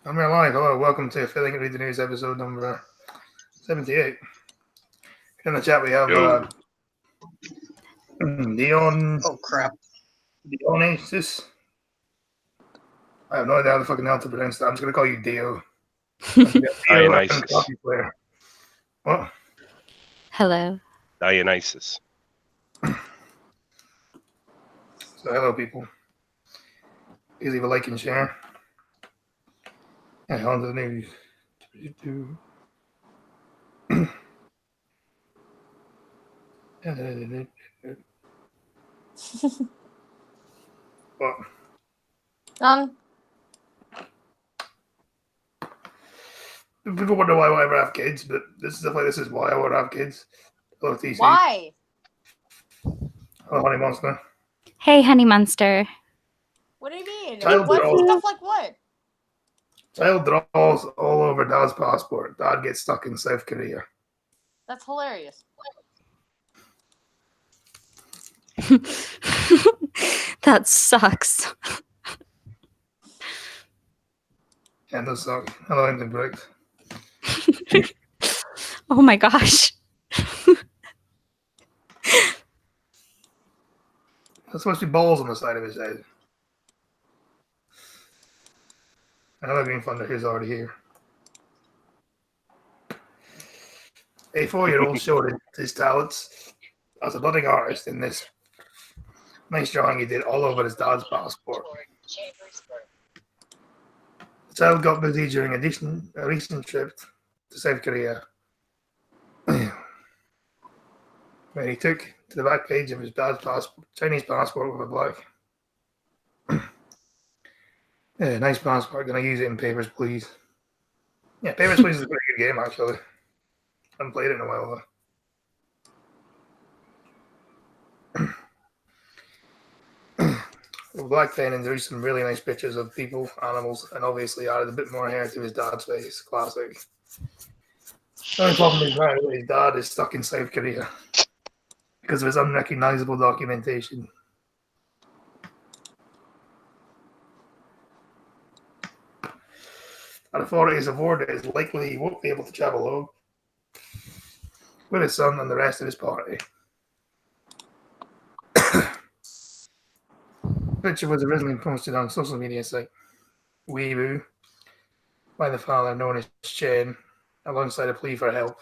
I'm here live. Hello, welcome to Failing to Read the News episode number 78. In the chat we have Yo. Dion. Oh crap. Dionysus. I have no idea how the fucking hell to pronounce that. I'm just gonna call you Dio. Dionysus. What? Hello. Dionysus. So hello people. Please leave a like and share. And on to the news. What? People wonder why I ever have kids, but this is why I would have kids. Hello, TC. Why? Hello, Honey Monster. Hey, Honey Monster. What do you mean? Child What draws. stuff like what? Child draws all over Dad's passport. Dad gets stuck in South Korea. That's hilarious. That sucks. Yeah, it does suck. Hello, England Bricks. Oh my gosh. There's supposed to be balls on the side of his head. Another Green Thunder who's already here. A 4-year-old showed his talents as a budding artist in this nice drawing he did all over his dad's passport. The child got busy during a recent trip to South Korea when he took to the back page of his dad's passport, Chinese passport with a black. Yeah, nice passport. Gonna use it in Papers, Please. Yeah, Papers, Please is a pretty good game, actually. I haven't played it in a while, though. With black pen, and there's some really nice pictures of people, animals, and obviously added a bit more hair to his dad's face. Classic. The only problem is now that his dad is stuck in South Korea because of his unrecognizable documentation. And authorities have warned it is likely he won't be able to travel home with his son and the rest of his party. The picture was originally posted on social media site Weibo by the father known as Chen, alongside a plea for help.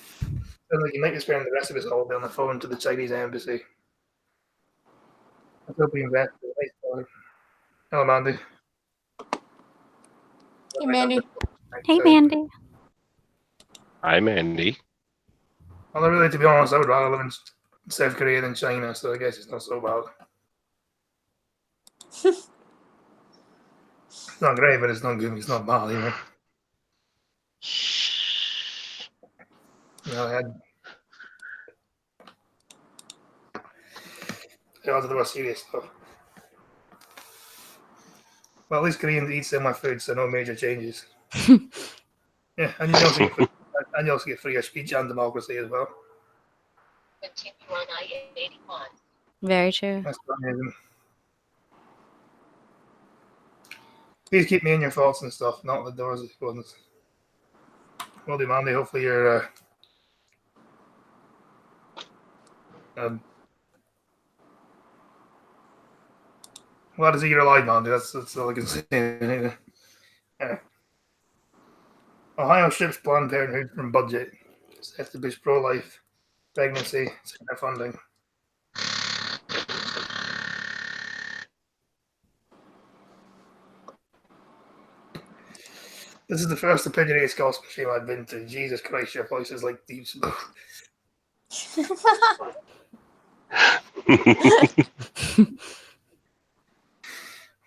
Sounds like he might be spending the rest of his holiday on the phone to the Chinese embassy. I hope he invested in a nice boy. Hello, Mandy. Hey, Mandy. Hey, Mandy. Hi, Mandy. Well, really, to be honest, I would rather live in South Korea than China, so I guess it's not so bad. It's not great, but it's not good. It's not bad either. I had to do more serious stuff. Well, at least Koreans eat similar food, so no major changes. Yeah, and you also get freer speech and democracy as well. Continue on I-81. Very true. That's amazing. Please keep me in your thoughts and stuff, not the doors of ones. Well do, Mandy. Hopefully you're glad to see you're alive, Mandy. That's all I can say. Yeah. Ohio strips Planned Parenthood from budget. Set to boost pro-life pregnancy center funding. This is the first opinionated gospel stream I've been to. Jesus Christ, your voice is like deep smoke.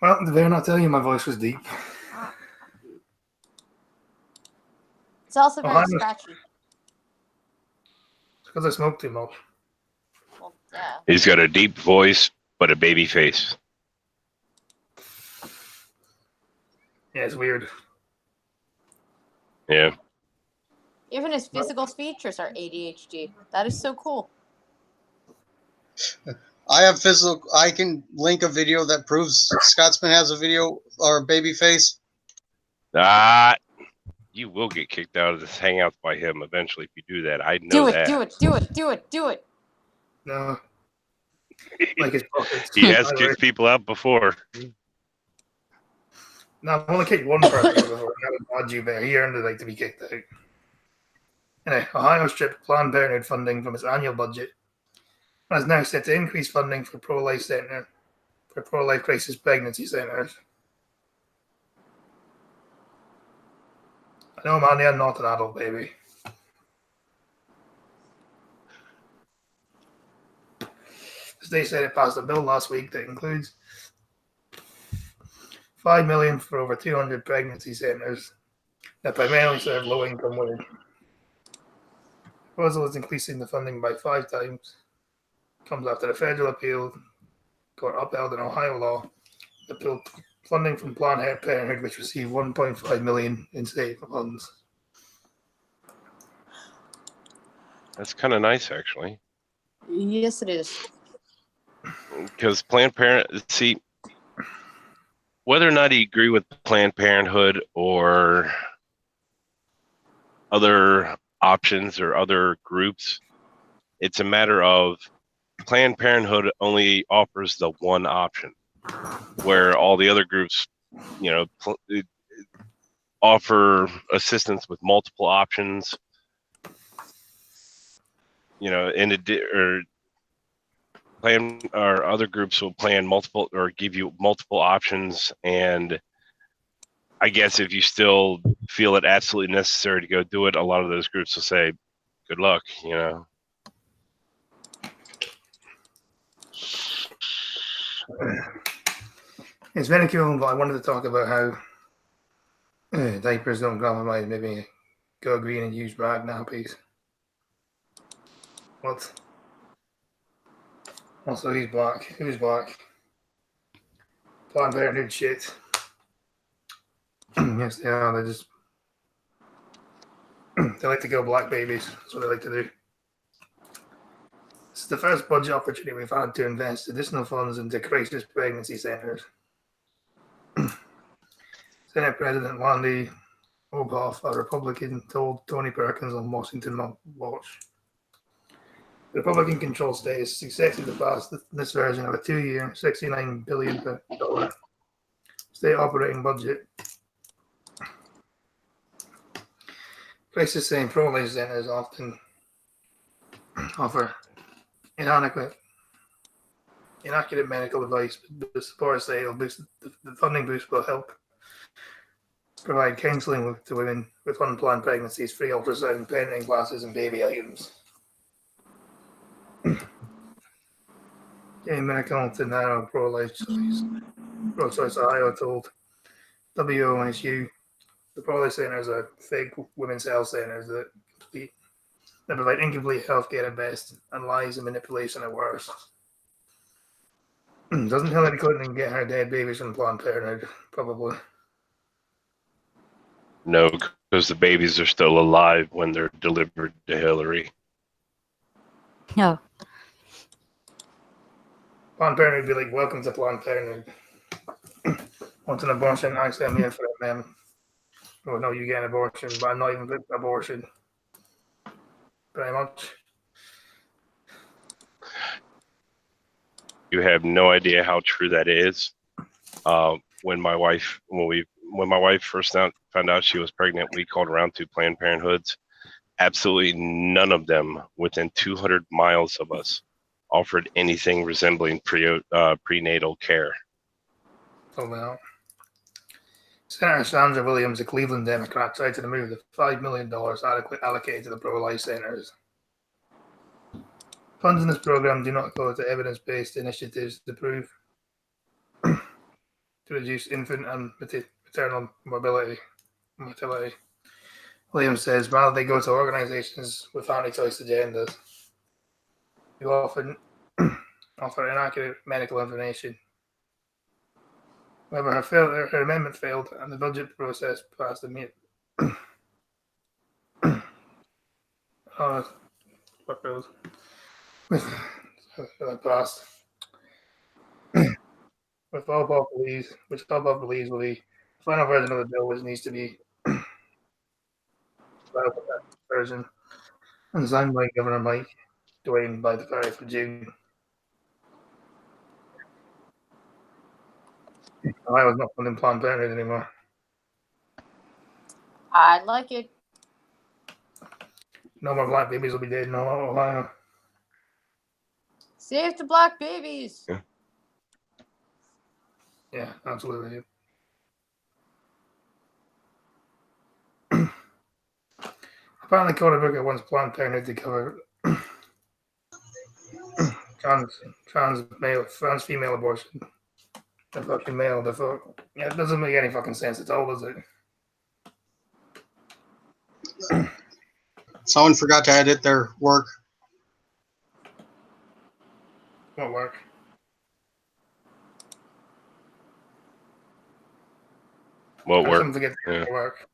Well, did I not tell you my voice was deep? It's also very Ohio- scratchy. It's because I smoke too much. Well, yeah. He's got a deep voice, but a baby face. Yeah, it's weird. Yeah. Even his physical features are ADHD. That is so cool. I have physical. I can link a video that proves Scotsman has a video or a baby face. Ah, you will get kicked out of this hangouts by him eventually if you do that. I know Do it, that. do it, do it, do it, do it. No, like his pockets. He has kicked people out before. No, I've only kicked one person before. That was Bear. He earned the right to be kicked out. Anyway, Ohio stripped Planned Parenthood funding from its annual budget and is now set to increase funding for pro-life crisis pregnancy centers. I know, Mandy, I'm not an adult baby. The state said it passed a bill last week that includes $5 million for over 200 pregnancy centers that primarily serve low-income women. The proposal is increasing the funding by 5 times. Comes after a federal appeal court upheld an Ohio law that pulled funding from Planned Parenthood, which received $1.5 million in state funds. That's kind of nice, actually. Yes, it is. Because Planned Parenthood, see, whether or not you agree with Planned Parenthood or other options or other groups, it's a matter of Planned Parenthood only offers the one option, where all the other groups, offer assistance with multiple options. Or other groups will plan multiple or give you multiple options. And I guess if you still feel it absolutely necessary to go do it, a lot of those groups will say, good luck, It's very cool, but I wanted to talk about how diapers don't compromise. Maybe go green and use rag nappies. What? Also, he's black. Who's black? Planned Parenthood shit. Yes, they are. They like to kill black babies. That's what they like to do. It's the first budget opportunity we've had to invest additional funds into crisis pregnancy centers. Senate President Landy Obhoff, a Republican, told Tony Perkins on Washington Watch. The Republican-controlled state is successful to pass this version of a 2-year, $69 billion state operating budget. Crisis saying pro-life centers often offer inaccurate medical advice, but the support say the funding boost will help provide counselling to women with unplanned pregnancies, free ultrasound, parenting classes, and baby items. Jane Merkel to narrow pro-choice Ohio told WOSU the pro-life centers are fake women's health centers that provide incomplete healthcare at best and lies and manipulation at worst. Doesn't Hillary Clinton get her dead babies from Planned Parenthood? Probably. No, because the babies are still alive when they're delivered to Hillary. No. Planned Parenthood would be like, welcome to Planned Parenthood. Want an abortion? I say I'm here for it, ma'am. Oh, no, you get an abortion, but I'm not even with abortion. Very much. You have no idea how true that is. When my wife first found out she was pregnant, we called around to Planned Parenthoods. Absolutely none of them within 200 miles of us offered anything resembling prenatal care. Oh, well. Senator Sandra Williams, a Cleveland Democrat, tried to remove the $5 million allocated to the pro-life centers. Funds in this program do not go to evidence-based initiatives to reduce infant and maternal mortality. Williams says, rather they go to organizations with anti-choice agendas who often offer inaccurate medical information. However, her amendment failed, and the budget process passed immediately. Passed. which all Bob believes will be the final version of the bill, which needs to be version and signed by Governor Mike Dwayne by the 30th of June. Ohio's not funding Planned Parenthood anymore. I like it. No more black babies will be dead in Ohio. Save the black babies. Yeah, absolutely. Apparently, Cory Booker wants Planned Parenthood to cover trans female abortion. The fucking male, the fuck. Yeah, it doesn't make any fucking sense at all, does it? Someone forgot to edit their work. Won't work. What I work? shouldn't forget to Yeah. work.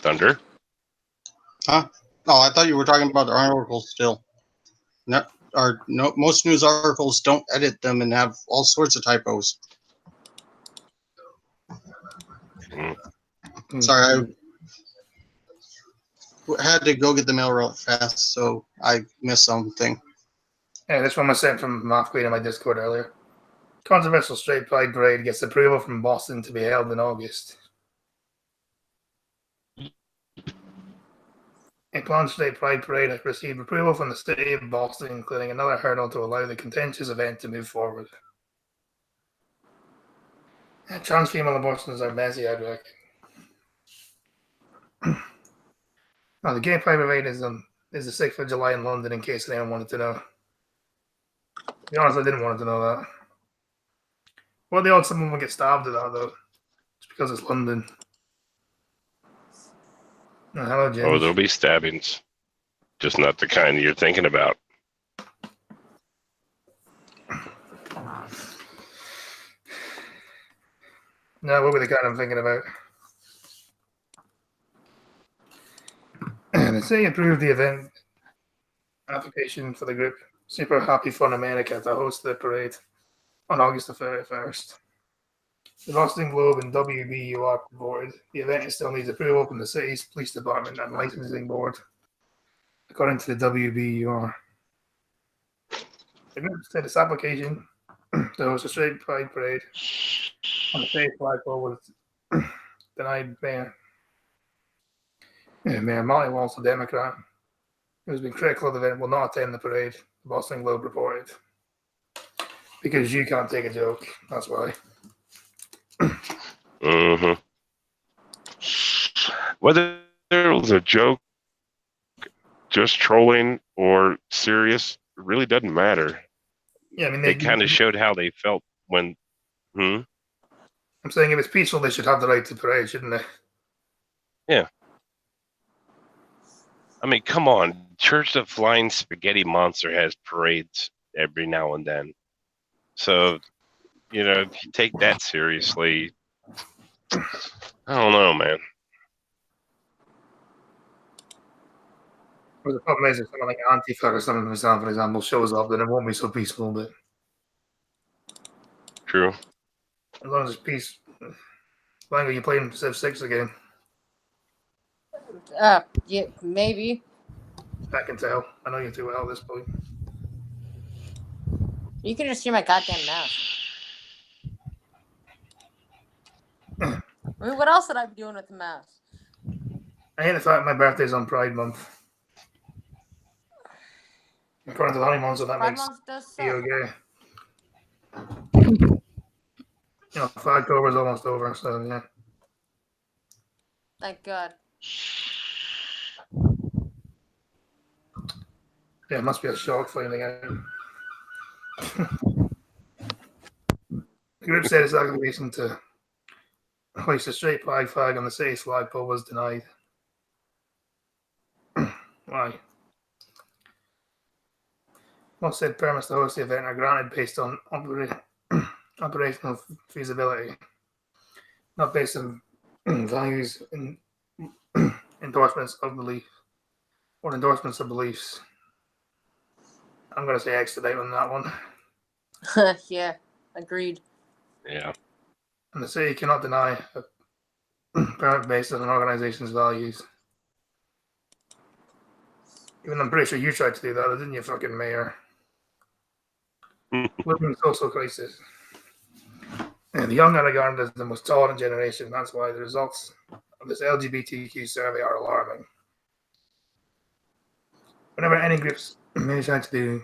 Thunder. Oh, I thought you were talking about the articles still. No, most news articles don't edit them and have all sorts of typos. Sorry, I had to go get the mail real fast, so I missed something. Yeah, this one was sent from Mark Queen in my Discord earlier. Controversial straight pride parade gets approval from Boston to be held in August. A planned straight pride parade has received approval from the city of Boston, including another hurdle to allow the contentious event to move forward. Trans female abortions are messy, I'd reckon. Now, the gay pride parade is the 6th of July in London, in case anyone wanted to know. To be honest, I didn't want to know that. What the odds someone will get stabbed at that, though? It's because it's London. Oh, hello, James. Oh, there'll be stabbings. Just not the kind you're thinking about. No, what were the kind I'm thinking about? The city approved the event application for the group Super Happy Fun America to host the parade on August the 31st. The Boston Globe and WBUR reported the event still needs approval from the city's police department and licensing board, according to the WBUR. The group said its application to host a straight pride parade on the city's flagpole was denied Mayor Molly Walsh, a Democrat, who has been critical of the event, will not attend the parade, the Boston Globe reported. Because you can't take a joke, that's why. Mm-hmm. Whether it was a joke, just trolling, or serious, it really doesn't matter. Yeah, I mean, They kind of showed how they felt when. I'm saying if it's peaceful, they should have the right to parade, shouldn't they? Yeah. I mean, come on. Church of Flying Spaghetti Monster has parades every now and then. So, if you take that seriously, I don't know, man. Well, the problem is if someone like Antifa or something, for example, shows up, then it won't be so peaceful. But True. as long as it's peace, as long as you're playing Civ 6 again, Yeah, maybe. I can tell. I know you too well at this point. You can just see my goddamn mouse. I mean, what else would I be doing with the mouse? I hate the fact my birthday's on Pride Month. According to the honeymoon, so that Pride makes Month does suck. you okay. October's almost over, so yeah. Thank God. Yeah, it must be a shock finding out. The group said its application to hoist a straight pride flag on the city's flagpole was denied. Why? Most said permits to host the event are granted based on operational feasibility, not based on values and endorsements of belief or endorsements of beliefs. I'm going to say expedite on that one. Yeah, agreed. Yeah. And the city cannot deny a permit based on an organization's values. Even I'm pretty sure you tried to do that, didn't you, fucking mayor? Living social crisis. And the young underground is the most tolerant generation. That's why the results of this LGBTQ survey are alarming. Whenever any groups may try to do,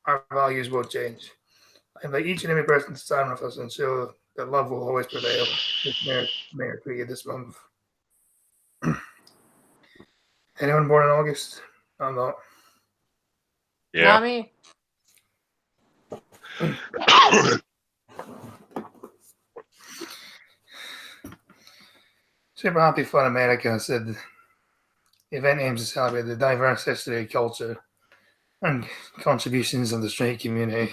our values will change. I invite each and every person to stand with us and show that love will always prevail. This mayor tweeted this month. Anyone born in August? I'm not. Not Yeah. me. Super Happy Fun America said the event aims to celebrate the diverse history, culture, and contributions of the straight community.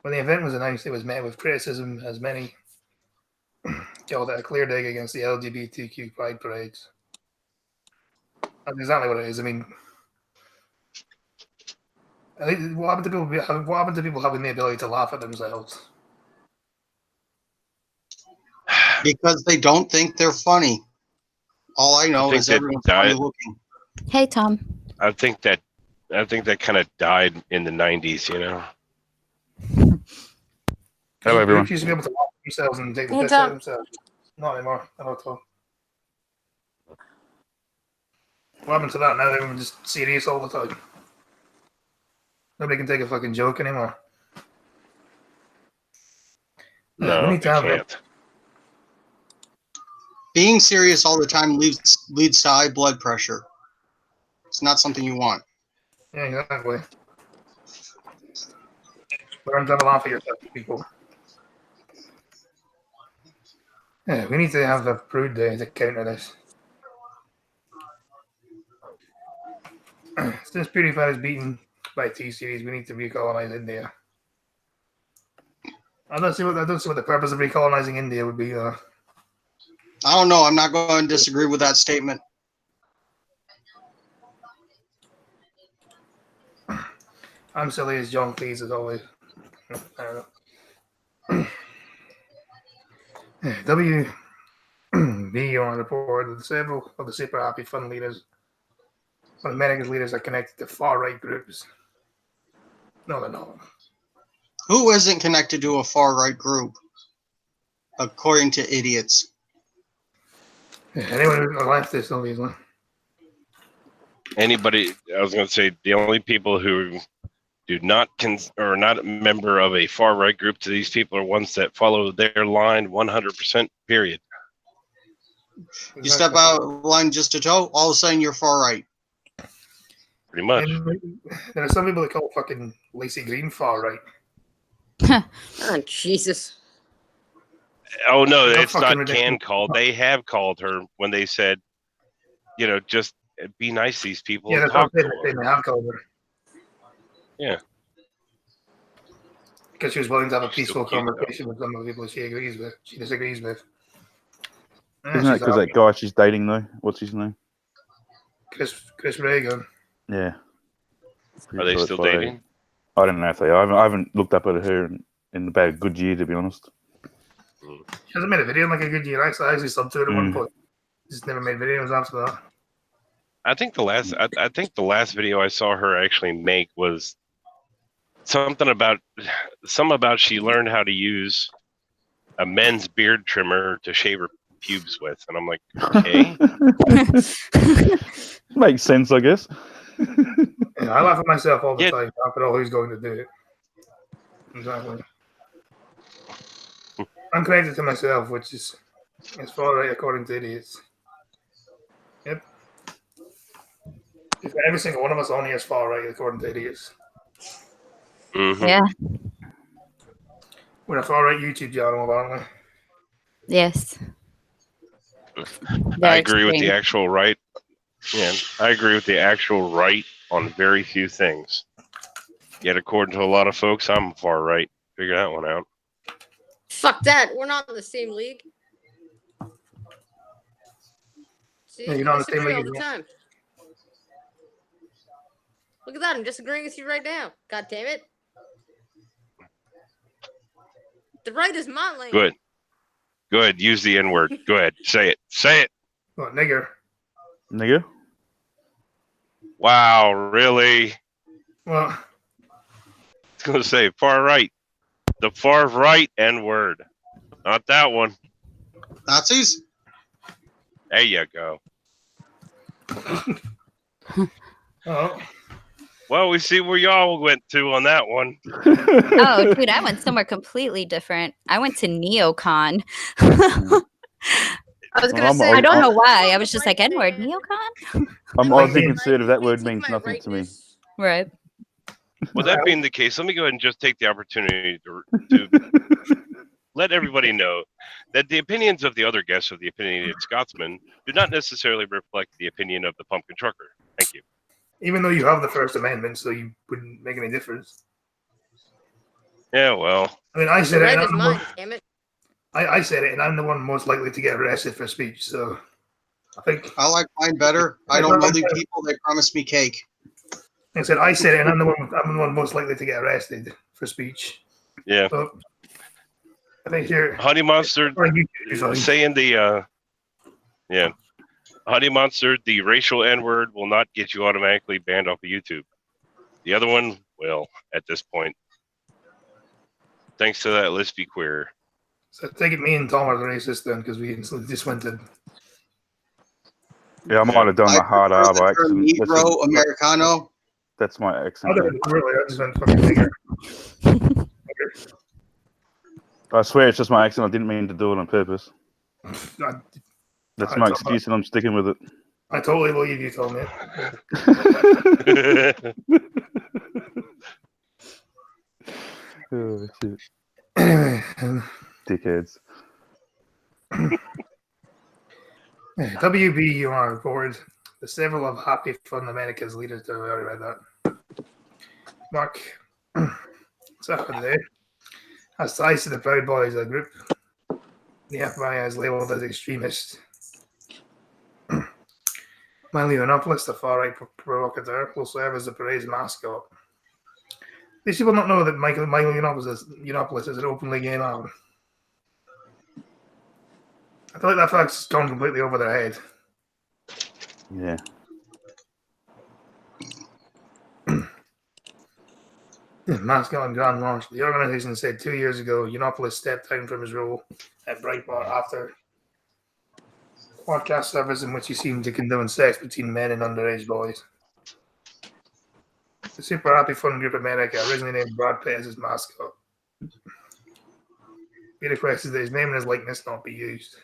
When the event was announced, it was met with criticism, as many called it a clear dig against the LGBTQ pride parades. That's exactly what it is. I mean, what happened to people having the ability to laugh at themselves? Because they don't think they're funny. All I know think is that everyone's funny diet- looking. Hey, Tom. I think that kind of died in the 90s, you know. Hello, everyone. Groups used to be able to laugh at themselves and take the Hey, piss out of Tom. themselves. Not anymore. Not at all. What happened to that? Now everyone's just serious all the time. Nobody can take a fucking joke anymore. No, we you need to have can't. Being serious all the time leads to high blood pressure. It's not something you want. Yeah, exactly. Learn to have a laugh at yourself, people. Yeah, we need to have a prude day to counter this. Since PewDiePie is beaten by T-Series, we need to recolonize India. I don't see what the purpose of recolonizing India would be. I don't know. I'm not going to disagree with that statement. I'm silly as John Cleese as always. I don't know. WBO reported that several of the Super Happy Fun leaders, one of America's leaders, are connected to far-right groups. No, they're not. Who isn't connected to a far-right group? According to idiots. Yeah, anyone who's a leftist, obviously. Anybody, I was going to say, the only people who do not or not a member of a far right group to these people are ones that follow their line 100%. Period. You step out of line just a toe, all of a sudden you're far-right. Pretty much. And there are some people that call fucking Lacey Green far-right. Oh, Jesus. Oh no, That's it's fucking not ridiculous. can called. They have called her when they said, you know, just be nice to these people Yeah, and that's what talk to I'm saying. them. They have called her. Yeah. Because she was willing to have a She's peaceful so cute, though. conversation with some of the people she disagrees with. Yeah, Isn't that she's because that guy she's dating, though? What's his name? Chris Reagan. Yeah. Are they still dating? I don't know if they are. I haven't looked up at her in about a good year, to be honest. She hasn't made a video in like a good year. I actually subbed to her at one Mm. point. Just never made videos after that. I think the last video I saw her actually make was something about she learned how to use a men's beard trimmer to shave her pubes with, and I'm like, okay. Makes sense, I guess. Yeah, I laugh at myself all the Yeah. time. After all, who's going to do it? Exactly. I'm connected to myself, which is far right according to idiots. Yep. Every single one of us only is far right according to idiots. Mhm. Yeah. We're a far right YouTube channel, aren't we? Yes. I Very agree with the extreme. actual right. Yeah, I agree with the actual right on very few things. Yet, according to a lot of folks, I'm far right. Figure that one out. Fuck that. We're not in the same league. See, Yeah, you you're not in the same disagree league all as the me. time. Look at that. I'm disagreeing with you right now. God damn it. The right is my lane. Good. Good. Use the N word. Go ahead. Say it. Say it. What, nigger? Nigga? Wow. Really? Well, I was going to say far right. The far right N word. Not that one. Nazis? There you go. oh, Well, we see where y'all went to on that one. Oh, dude, I went somewhere completely different. I went to neocon. I I was Well, gonna I'm say old- don't know I'm- why. I was just like, N-word, neocon? I'm Like Aussie being- conservative. That word Critique means my nothing to me. rightness. Right. Well, that being the case, let me go ahead and just take the opportunity to let everybody know that the opinions of the other guests of the Opinionated Scotsman do not necessarily reflect the opinion of the Pumpkin Trucker. Thank you. even though you have the First Amendment, so you wouldn't make any difference. Yeah, well, I mean, I The said it. right And is I'm the mine, one, damn it. I said it, and I'm the one most likely to get arrested for speech. So, I think I like mine better. I don't know the people that promised me cake. I said it, and I'm the one most likely to get arrested for speech. yeah. So, I think here, Honey Monster or you do something. saying Honey Monster, the racial N-word will not get you automatically banned off of YouTube. The other one will at this point. Thanks to that Let's Be Queer. So I take it me and Tom are the racist then, because we just went to. Yeah, I might have done I a hard prefer R by the term accident. Negro Americano. That's my I accent. don't really. I just went fucking nigger. I swear it's just my accent. I didn't mean to do it on purpose. That's my excuse, and I'm sticking with it. I totally believe you told me. Oh, shit. Anyway, Dickheads. WBUR reported the several of Happy Fun America's leaders. I already read that. Mark Saturday has ties to the Proud Boys, a group the FBI has labeled as extremist. Milo Yiannopoulos, the far-right provocateur, will serve as the parade's mascot. These people don't know that Michael Yiannopoulos is an openly gay man. I feel like that fact's gone completely over their head. Yeah. Mascot and Grand Launch. The organization said 2 years ago Yiannopoulos stepped down from his role at Breitbart after podcast service in which he seemed to condone sex between men and underage boys. The Super Happy Fun Group America, originally named Brad Pitt as his mascot, he requested that his name and his likeness not be used.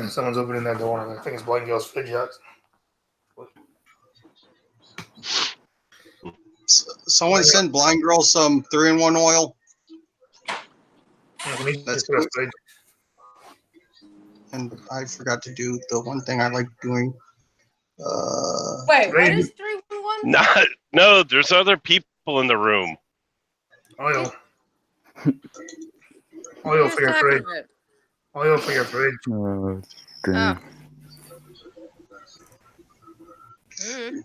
Someone's opening their door, and I think it's Blind Girl's fridge. Someone send Blind Girl some 3-in-1 oil. That's good. And I forgot to do the one thing I like doing. Wait, what is 311? No, there's other people in the room. Oil. Oil for your fridge. Oil for your fridge. Oh, damn.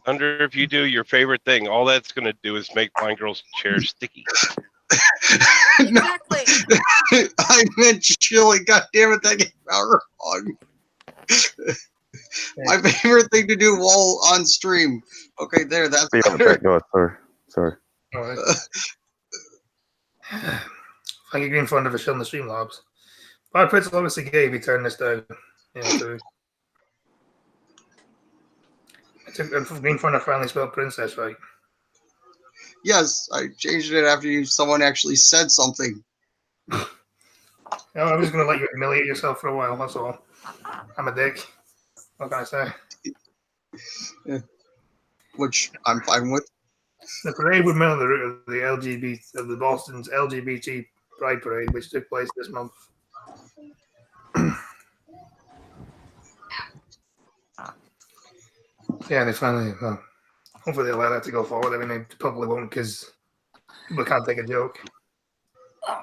Under, if you do your favorite thing, all that's going to do is make Blind Girl's chair sticky. Exactly. I meant chili. God damn it, that came out wrong. My favorite thing to do while on stream. Okay, there. That's Be on the back, guys. Sorry. All right. Thank you, Green Thunder, for showing the Streamlabs. Brad Pitt's obviously gay if he turned this down. Yeah, Green Thunder finally spelled princess right. Yes, I changed it after someone actually said something. No, I'm just going to let you humiliate yourself for a while, that's all. I'm a dick. What can I say? Yeah. Which I'm fine with. The parade would mirror the route of the Boston's LGBT Pride Parade, which took place this month. Yeah, they finally, hopefully they'll allow that to go forward. I mean, they probably won't because People can't take a joke God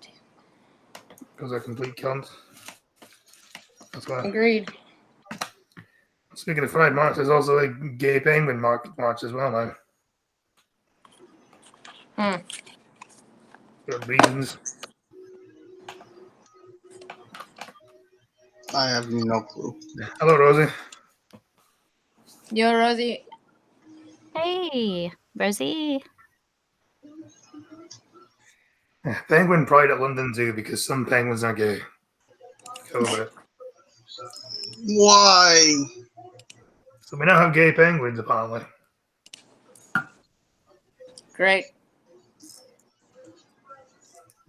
damn. because they're complete cunts. That's why. Agreed. Speaking of Pride March, there's also a gay penguin march as well now. For reasons. I have no clue. Hello, Rosie. Yo, Rosie. Hey, Rosie. Penguin Pride at London Zoo because some penguins are gay. Go with it. Why? So we now have gay penguins, apparently. Great.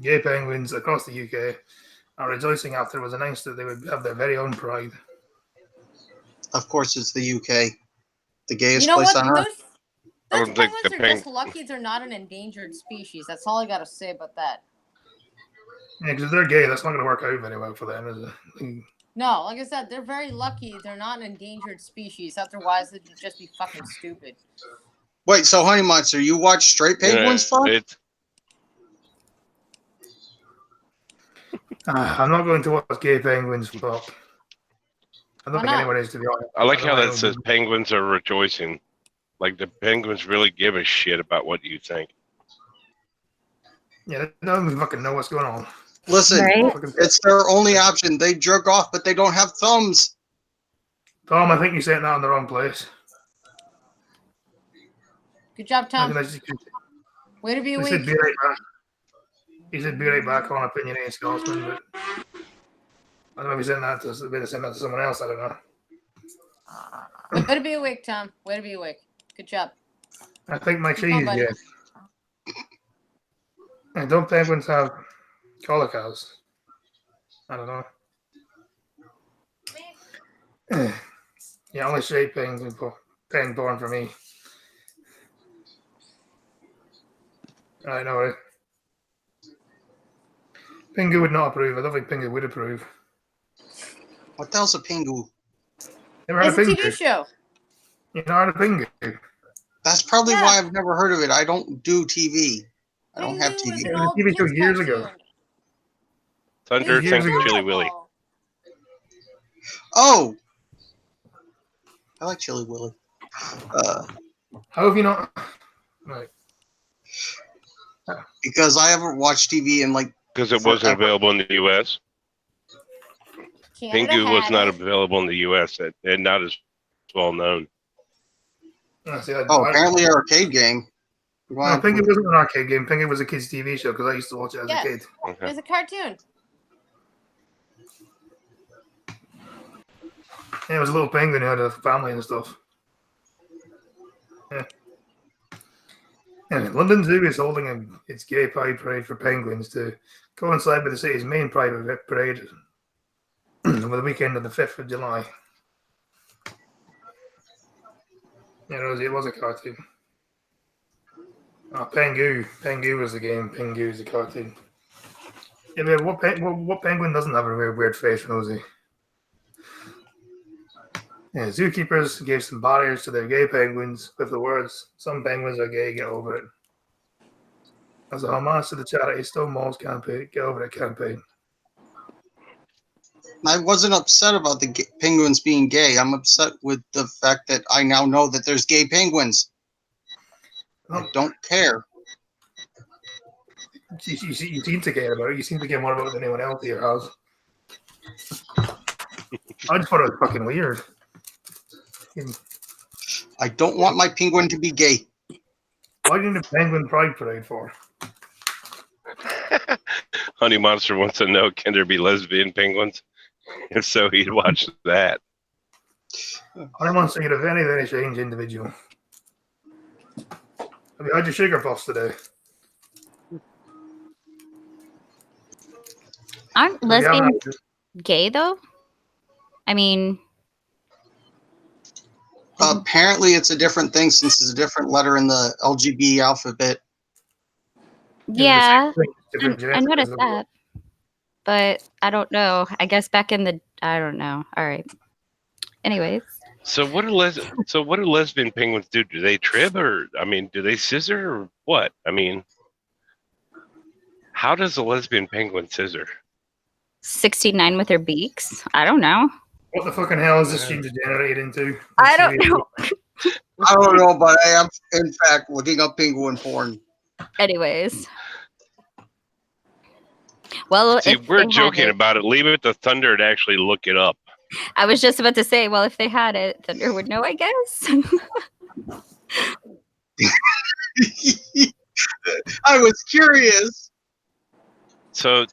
Gay penguins across the UK are rejoicing after it was announced that they would have their very own pride. Of course, it's the UK, the gayest You know place what? on earth. I Those don't think penguins the are just lucky they're not an endangered species. That's all I gotta say about that. Yeah, because if they're gay, that's not going to work out very well for them, is it? No, like I said, they're very lucky they're not an endangered species. Otherwise, they'd just be fucking stupid. Wait, so Honey Monster, you watch straight penguins, son? It's I'm not going to watch gay penguins fuck. I don't Why think not? anyone is, to be honest. I like don't how know that says penguins are rejoicing. Like the penguins really give a shit about what you think. Yeah, they don't even fucking know what's going on. Listen, Right? Fucking- it's their only option. They jerk off, but they don't have thumbs. Tom, I think you're saying that in the wrong place. Good job, I Tom. think that's just- Way to be He weak. said be right back. He said be right back on opinionated Scotsman, but I don't know if he's saying that to someone else. I don't know. Way to be awake, Tom. Way to be awake. Good job. I think my Keep going, cheese, buddy. yeah. And don't penguins have collar cows? I don't know. Yeah, only straight penguin born for me. I know it. Pingu would not approve. I don't think Pingu would approve. What the hell's a pingu? Never heard It's of a TV Pingu? show. You know heard of Pingu? That's probably Yeah. why I've never heard of it. I don't do TV. I don't have Pingu TV. was It an was a old TV show kids years ago. cartoon. Thunder It's Years thinks ago. Chili Willy. adorable. Oh, I like Chili Willy. How have you not? Right. Because I haven't watched TV in like Because it wasn't Forever. available in the U.S. Canada Pingu was had not it. available in the U.S. and not as well known. See, apparently arcade game. No, Pingu wasn't an arcade game. Pingu was a kids' TV show because I used to watch it as Yes. a kid. Okay. It's a cartoon. Yeah, it was a little penguin who had a family and stuff. Yeah. London Zoo is holding its gay pride parade for penguins to coincide with the city's main pride parade over the weekend of the 5th of July. Yeah, Rosie, it was a cartoon. Oh, Pengu. Pengu was the game. Pengu is the cartoon. Yeah, but what penguin doesn't have a weird face, Rosie? Yeah, zookeepers gave some barriers to their gay penguins with the words, "Some penguins are gay, get over it." As a homage to the charity Stonewall's campaign, Get Over It campaign. I wasn't upset about the penguins being gay. I'm upset with the fact that I now know that there's gay penguins. I don't care. You seem to care about it. You seem to care more about it than anyone else here has. I just thought it was fucking weird. I don't want my penguin to be gay. Why do you need a penguin pride parade for? Honey Monster wants to know, can there be lesbian penguins? If so, he'd watch that. I want to get a very, very strange individual. Have you had your sugar puffs today? Aren't Have you had lesbians that? gay though? I mean, Apparently, it's a different thing since it's a different letter in the LGB alphabet. yeah, Different I genetics. noticed that, but I don't know. I guess back in the, I don't know. All right. Anyways, So what do lesbian penguins do? Do they trib, or I mean, do they scissor, or what? I mean, how does a lesbian penguin scissor? 69 with their beaks. I don't know. What the fucking hell is this stream degenerated into? I don't know. I don't know, but I am in fact looking up penguin porn. Anyways. Well, See, if we're they had joking it- about it. Leave it to Thunder to actually look it up. I was just about to say, well, if they had it, Thunder would know, I guess. I was curious. So,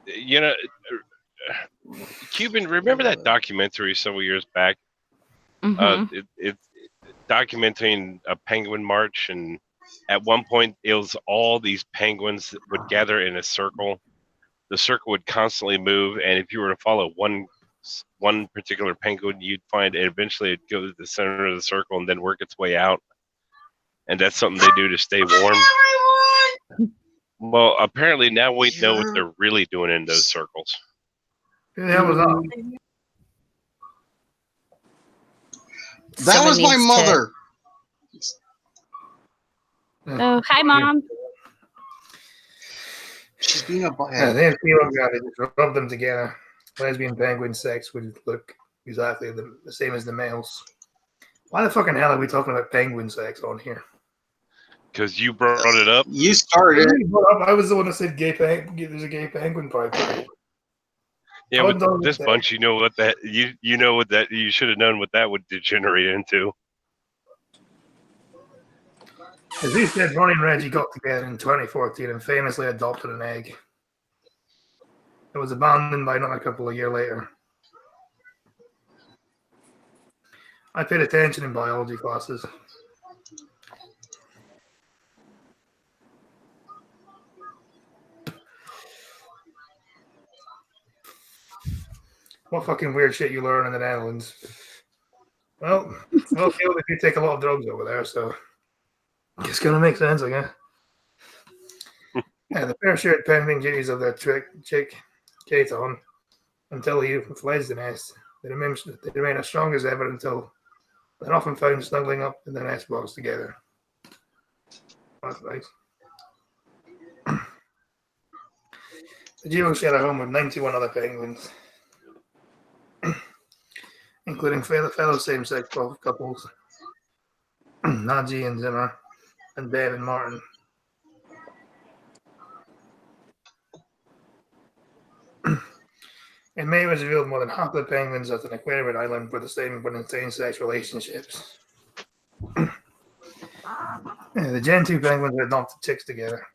Cuban, remember that documentary several years back? Mhm. It documenting a penguin march, and at one point it was all these penguins that would gather in a circle. The circle would constantly move, and if you were to follow one particular penguin, you'd find it eventually it'd go to the center of the circle and then work its way out. And that's something they do to stay warm. Well, apparently now we know what they're really doing in those circles. Who the hell was that? That Someone was my needs to- mother. Oh, hi, Mom. She's being a Yeah, butthead. they female guy, they just rub them together. Lesbian penguin sex would look exactly the same as the males. Why the fucking hell are we talking about penguin sex on here? Because you brought it up. You started it. I was the one that said there's a gay penguin pride. Yeah, I with wouldn't know this that. bunch, you know what that you know what that you should have known what that would degenerate into. As he said, Ronnie and Reggie got together in 2014 and famously adopted an egg. It was abandoned by another couple a year later. I paid attention in biology classes. What fucking weird shit you learn in the Netherlands. Well, if you take a lot of drugs over there, so it's gonna make sense, I guess. Yeah, the pair shared pending duties of their chick, Katon, until he fled the nest. They remain as strong as ever until they're often found snuggling up in their nest box together. That's nice. The duo share a home with 91 other penguins, including fellow same-sex couples, Naji and Zimmer, and Bev and Martin. In May, it was revealed more than half the penguins at an aquarium island were the same-sex relationships. Yeah, the Gen 2 penguins adopted chicks together.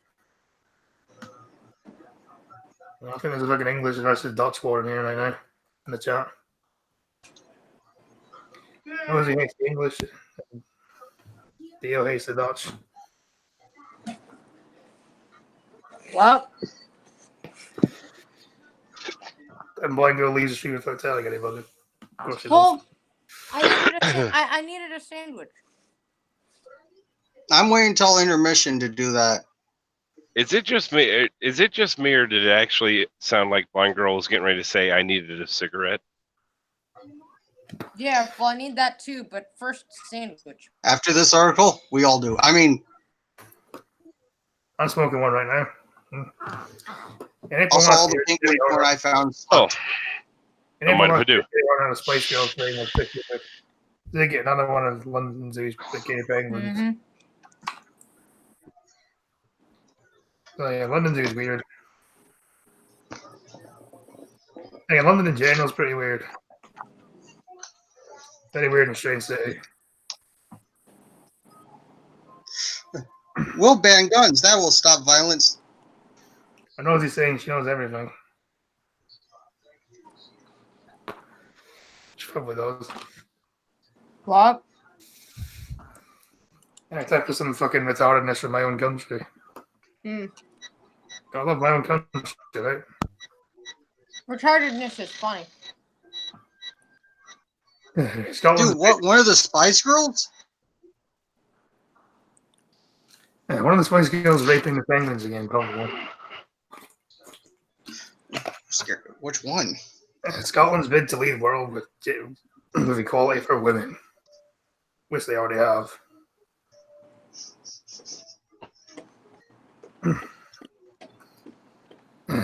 I think there's a fucking English versus Dutch war in here right now in the chat. Rosie hates the English. Theo hates the Dutch. Well, And blind girl leaves the street without telling anybody. Of course she does. well, I needed a sandwich. I'm waiting until intermission to do that. Is it just me? Is it just me, or did it actually sound like Blind Girl was getting ready to say I needed a cigarette? Yeah, well, I need that too, but first sandwich. After this article, we all do. I mean, I'm smoking one right now. And April also last all the year, penguin porn I found. Oh, in don't April mind last if I do. year, they were on a Spice Girls thing with 50 with Ziggy, another one of London Zoo's gay penguins. Mm-hmm. So yeah, London Zoo is weird. Yeah, London in general is pretty weird. Very weird and strange city. We'll ban guns. That will stop violence. I know what he's saying. She knows everything. She probably does. What? Yeah, except for some fucking retardedness from my own country. Hmm. I love my own country, right? Retardedness is funny. Scotland. Dude, what? One of the Spice Girls? Yeah, one of the Spice Girls raping the penguins again, probably. Scared. Which one? Scotland's bid to lead the world with equality for women, which they already have.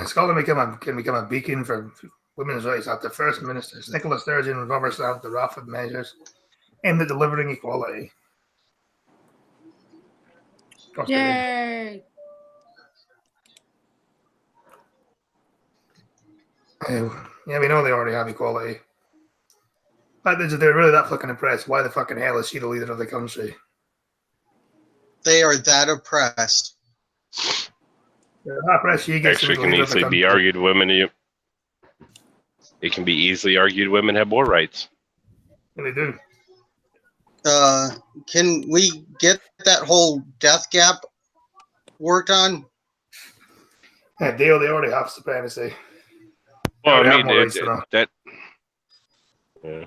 Scotland can become a beacon for women's rights after First Ministers Nicola Sturgeon rubber stamped the raft of measures aimed at delivering equality. Of course they did. Yay! Yeah, we know they already have equality. But if they're really that fucking impressed, why the fucking hell is she the leader of the country? They are that oppressed. They're not impressed she gets to Actually, be the can leader of the easily country. be argued it can be easily argued women have more rights. Yeah, they do. Can we get that whole death gap worked on? Yeah, they already have supremacy. Well, already I have mean, more rights than us. yeah.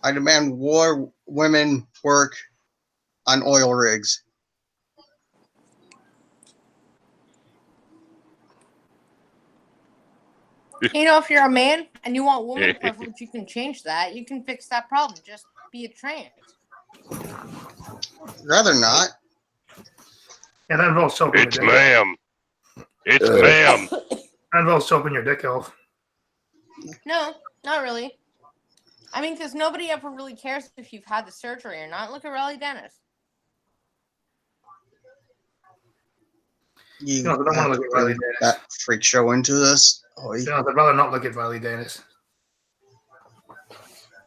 I demand more women work on oil rigs. You know, if you're a man and you want woman privilege, you can change that. You can fix that problem. Just be a trans. Rather not. Yeah, that involves chopping It's your dick ma'am. It's ma'am. off. That involves chopping your dick off. No, not really. I mean, because nobody ever really cares if you've had the surgery or not. Look at Riley Dennis. You No, I don't want to have look to at Riley bring Dennis. that freak show into this. Oh, You know, I'd rather not look at Riley Dennis.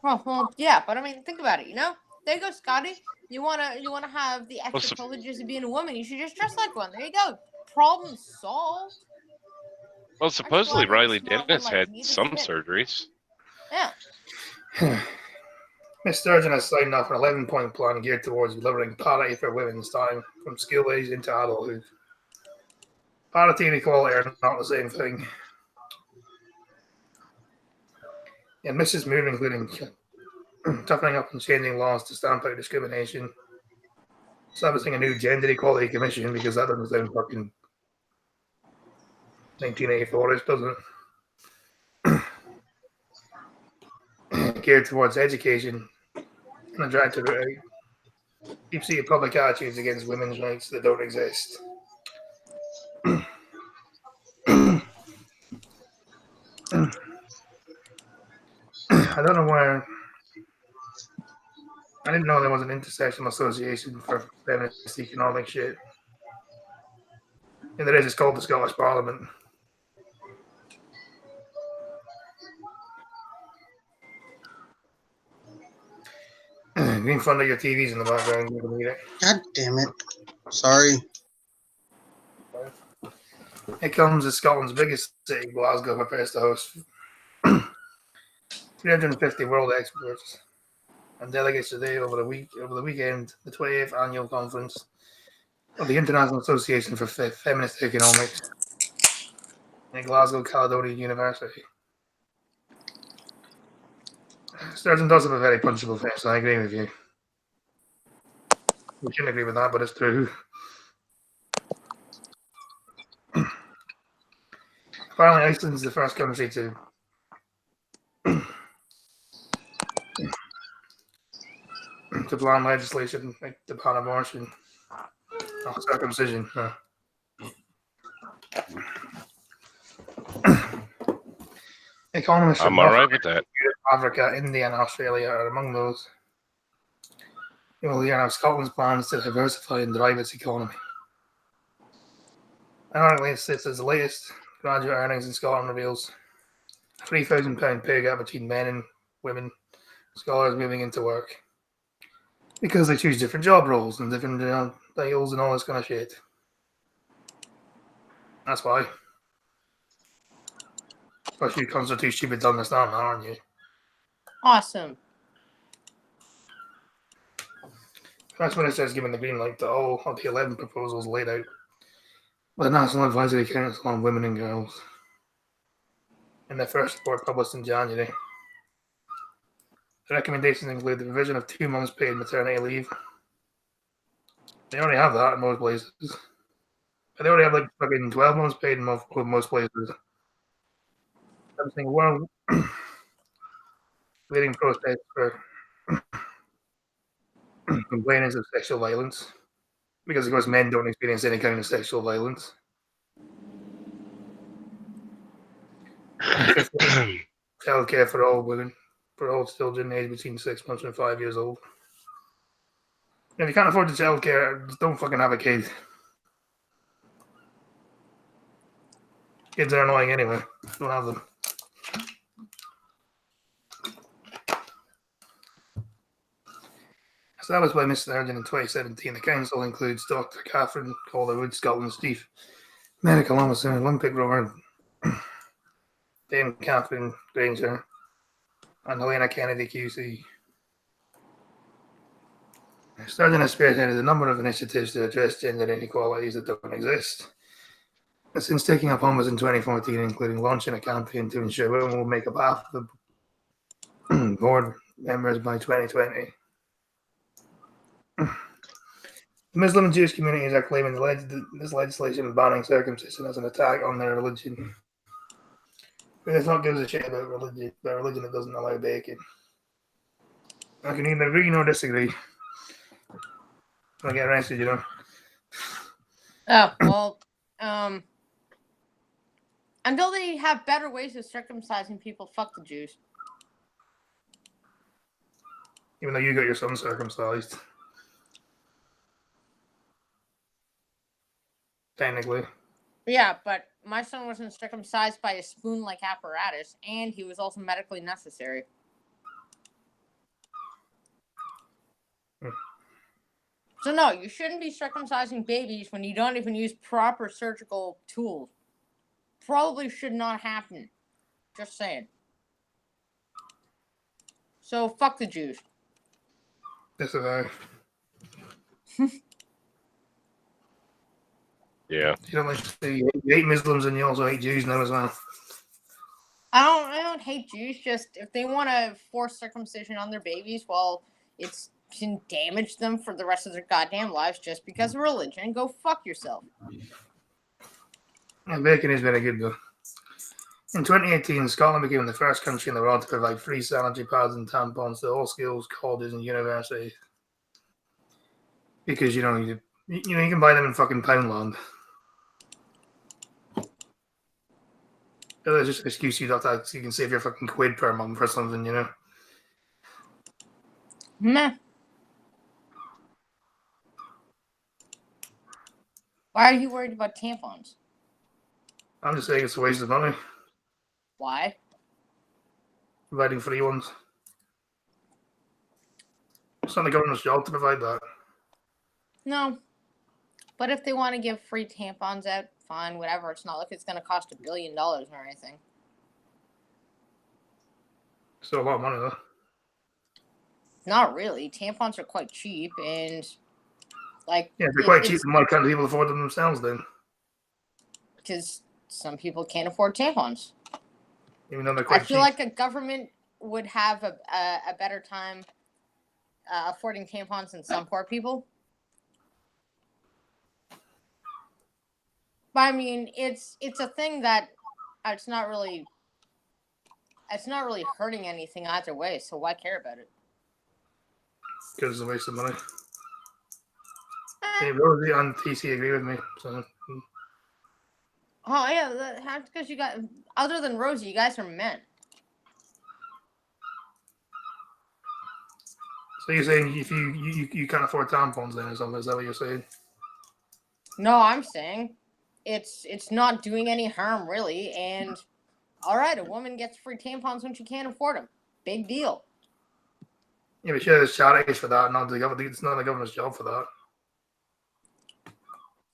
Well, yeah, but I mean, think about it. You know, there you go, Scotty. You wanna have the extra privileges of being a woman. You should just dress like one. There you go. Problem solved. Well, supposedly glad that Riley it's not one Dennis like had me, some this is it. surgeries. Yeah. Miss Sturgeon has signed off an 11-point plan geared towards delivering parity for women starting from school age into adulthood. Parity and equality are not the same thing. And Mrs. Moon, including toughening up and changing laws to stamp out discrimination, establishing a new gender equality commission because that doesn't sound fucking 1984ish, doesn't it? Geared towards education and a drive to deep-seated public attitudes against women's rights that don't exist. I don't know where. I didn't know there was an intersectional association for feminist economic shit. And there is. It's called the Scottish Parliament. Be in front of your TVs in the background. You can read it. God damn it. Sorry. Here comes as Scotland's biggest city, Glasgow, prepares to host 350 world experts and delegates today over the weekend, the 28th annual conference of the International Association for Feminist Economics at Glasgow Caledonian University. Sturgeon does have a very punchable face, I agree with you. We shouldn't agree with that, but it's true. Apparently, Iceland is the first country to ban legislation to ban abortion, circumcision. Economists I'm all right with that. Africa, India, and Australia are among those. You will hear of Scotland's plans to diversify and drive its economy. Ironically, this is the latest graduate earnings in Scotland reveals a £3,000 pay gap between men and women scholars moving into work because they choose different job roles and different titles and all this kind of shit. That's why. Plus, you cunts are too stupid to understand that, aren't you? Awesome. Prime Minister has given the green light to all of the 11 proposals laid out by the National Advisory Council on Women and Girls in their first report published in January. The recommendations include the provision of 2 months paid maternity leave. They already have that in most places. But they already have like fucking 12 months paid in most places. Everything world leading process for complainants of sexual violence. Because, of course, men don't experience any kind of sexual violence. Child care for all women, for all children aged between 6 months and 5 years old. If you can't afford the child care, just don't fucking have a kid. Kids are annoying anyway. Don't have them. Established by Mr. Sturgeon in 2017, the council includes Dr. Catherine Calderwood, Scotland's chief medical officer, Olympic rower, Dame Catherine Granger, and Helena Kennedy QC. Sturgeon has spearheaded a number of initiatives to address gender inequalities that don't exist. Since taking up Homers in 2014, including launching a campaign to ensure women will make up half of the board members by 2020. The Muslim and Jewish communities are claiming this legislation banning circumcision as an attack on their religion. But it's not gives a shit about religion that doesn't allow bacon. I can neither agree nor disagree. I get arrested, you know. Oh, well, until they have better ways of circumcising people, fuck the Jews. Even though you got your son circumcised. Technically. Yeah, but my son wasn't circumcised by a spoon-like apparatus, and he was also medically necessary. So no, you shouldn't be circumcising babies when you don't even use proper surgical tools. Probably should not happen. Just saying. So fuck the Jews. Yes, I. Yeah. You don't like to you hate Muslims and you also hate Jews now as well. I don't hate Jews. Just if they want to force circumcision on their babies, well, it's can damage them for the rest of their goddamn lives just because of religion. Go fuck yourself. Yeah, bacon is very good though. In 2018, Scotland became the first country in the world to provide free sanitary pads and tampons to all schools, colleges, and universities. Because you can buy them in fucking Poundland. There's just an excuse you can save your fucking quid per month or something, you know. Meh. Why are you worried about tampons? I'm just saying it's a waste of money. Why? Providing free ones. It's not the government's job to provide that. No. But if they want to give free tampons out, fine, whatever. It's not like it's going to cost $1 billion or anything. Still a lot of money though. Not really. Tampons are quite cheap, and like Yeah, if they're quite cheap, then why can't people afford them themselves then? Because some people can't afford tampons. Even though they're quite I feel cheap. like a government would have a better time affording tampons than some poor people. But I mean, it's a thing that it's not really hurting anything either way. So why care about it? Because it's a waste of money. Yeah, Rosie and TC agree with me. So. Oh yeah, that's because you got. Other than Rosie, you guys are men. So you're saying if you can't afford tampons then or something? Is that what you're saying? No, I'm saying it's not doing any harm really. And all right, a woman gets free tampons when she can't afford them. Big deal. Yeah, but sure, there's charities for that. Not the government. It's not the government's job for that.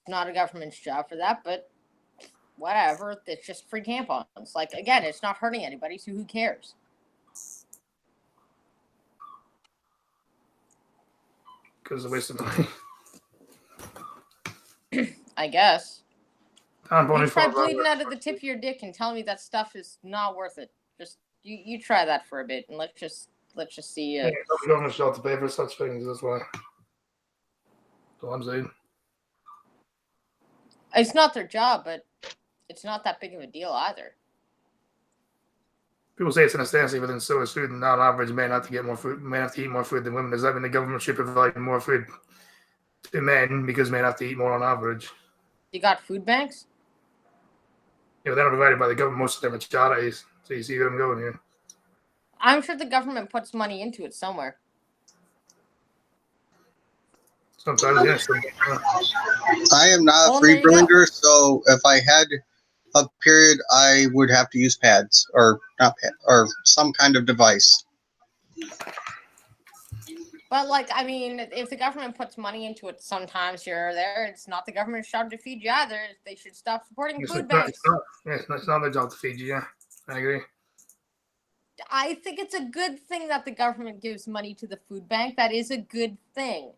Not a government's job for that, but whatever. It's just free tampons. Like again, it's not hurting anybody, so who cares? Because it's a waste of money. I guess. Tampon You is try for bleeding out of the tip of your dick and tell me that stuff is not worth it. Just you try that for a bit, and let's just see. Yeah, it's not the government's job to pay for such things. That's why. That's what I'm saying. It's not their job, but it's not that big of a deal either. People say it's an necessity, but then so is food, and on average, men have to get more food. Men have to eat more food than women. Does that mean the government should provide more food to men because men have to eat more on average? You got food banks? You know, they're not provided by the government. Most of them are charities. So you see where I'm going here. I'm sure the government puts money into it somewhere. Sometimes, yes. I am not a Well, free there you go. blender, so if I had a period, I would have to use pads or not pad or some kind of device. But like, I mean, if the government puts money into it sometimes here or there, it's not the government's job to feed you either. They should stop supporting It's food not, banks. it's not their job to feed you. Yeah, I agree. I think it's a good thing that the government gives money to the food bank. That is a good thing.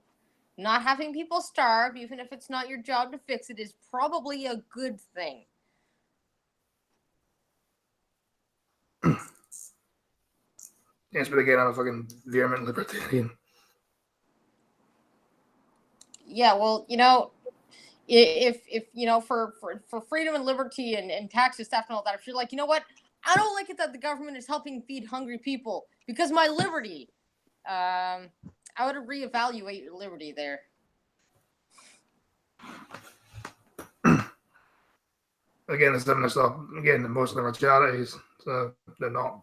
Not having people starve, even if it's not your job to fix it, is probably a good thing. Yes, but again, I'm a fucking vehement libertarian. Yeah, well, you know, if you know, for freedom and liberty and taxes, stuff and all that, if you're like, you know what, I don't like it that the government is helping feed hungry people because my liberty, I would reevaluate your liberty there. Again, it's them stuff. Again, most of them are charities, so they're not.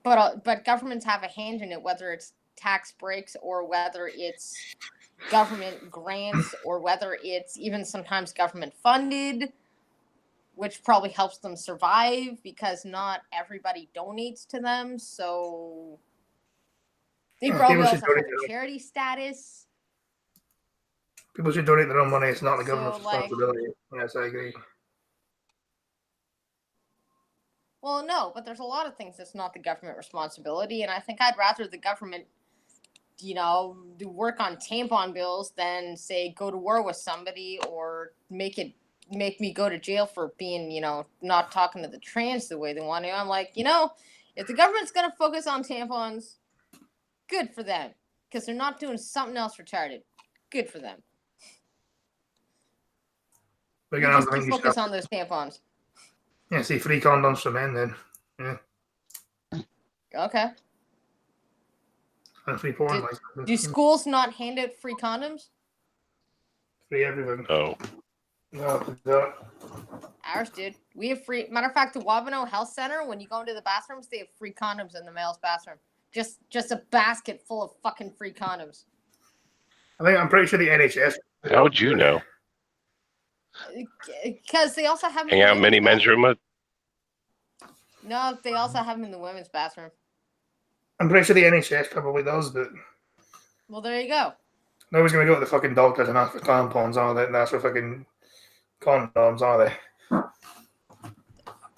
But governments have a hand in it, whether it's tax breaks or whether it's government grants or whether it's even sometimes government funded, which probably helps them survive because not everybody donates to them. So they probably People also should have donate a charity status. People should donate their own money. It's not the So, government's like- responsibility. Yes, I agree. Well, no, but there's a lot of things that's not the government responsibility, and I think I'd rather the government, you know, do work on tampon bills than say go to war with somebody or make me go to jail for being, you know, not talking to the trans the way they want to. I'm like, you know, if the government's gonna focus on tampons, good for them, because they're not doing something else retarded. Good for them. But You again, I just think keep you should focus have, on those tampons. yeah, see, free condoms for men then. Yeah. Okay. And free porn. Do- like, Do schools not hand out free condoms? free everything. Oh, No, they don't. Ours did. We have free. Matter of fact, the Wabano Health Center, when you go into the bathrooms, they have free condoms in the male's bathroom. Just a basket full of fucking free condoms. I'm pretty sure the NHS. how would you know? Because they also have them Hang in the out in many women's men's room? bathroom. No, they also have them in the women's bathroom. I'm pretty sure the NHS probably does, but Well, there you go. nobody's gonna go to the fucking doctors and ask for tampons, are they? And ask for fucking condoms, are they?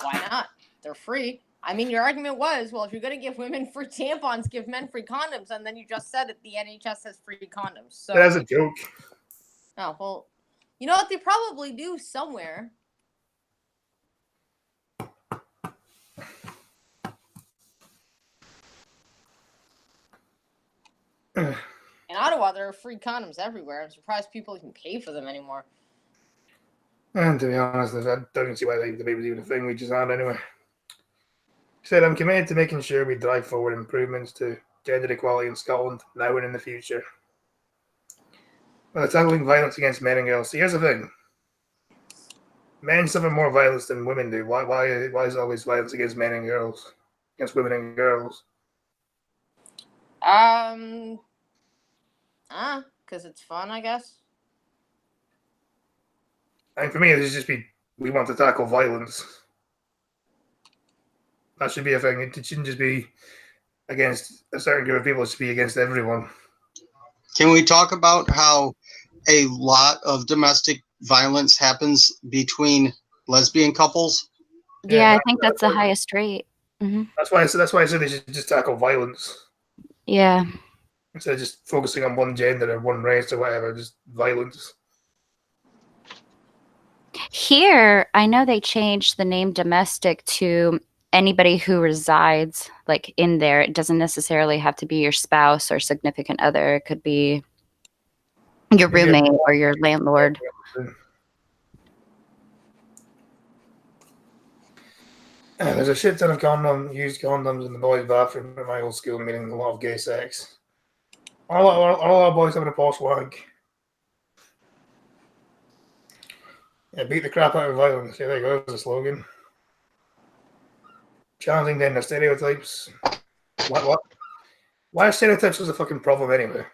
Why not? They're free. I mean, your argument was, well, if you're going to give women free tampons, give men free condoms, and then you just said that the NHS has free condoms. So, That's a joke. oh well, you know what? They probably do somewhere. In Ottawa, there are free condoms everywhere. I'm surprised people even pay for them anymore. And to be honest, I don't even see why the debate was even a thing. We just had anyway. He said, I'm committed to making sure we drive forward improvements to gender equality in Scotland now and in the future. Well, tackling violence against men and girls. See, here's the thing. Men suffer more violence than women do. Why is it always violence against men and girls? Against women and girls? Because it's fun, I guess. And for me, it should just be, we want to tackle violence. That should be a thing. It shouldn't just be against a certain group of people. It should be against everyone. Can we talk about how a lot of domestic violence happens between lesbian couples? Yeah, I think that's the highest rate. That's why I said they should just tackle violence Yeah. instead of just focusing on one gender or one race or whatever. Just violence. Here, I know they changed the name domestic to anybody who resides like in there. It doesn't necessarily have to be your spouse or significant other. It could be your roommate or your landlord. There's a shit ton of used condoms in the boys' bathroom at my old school, meaning a lot of gay sex. All our boys having a posh wank. Yeah, beat the crap out of violence. Yeah, there you go. There's a slogan. Challenging gender stereotypes. What? Why are stereotypes a fucking problem anyway?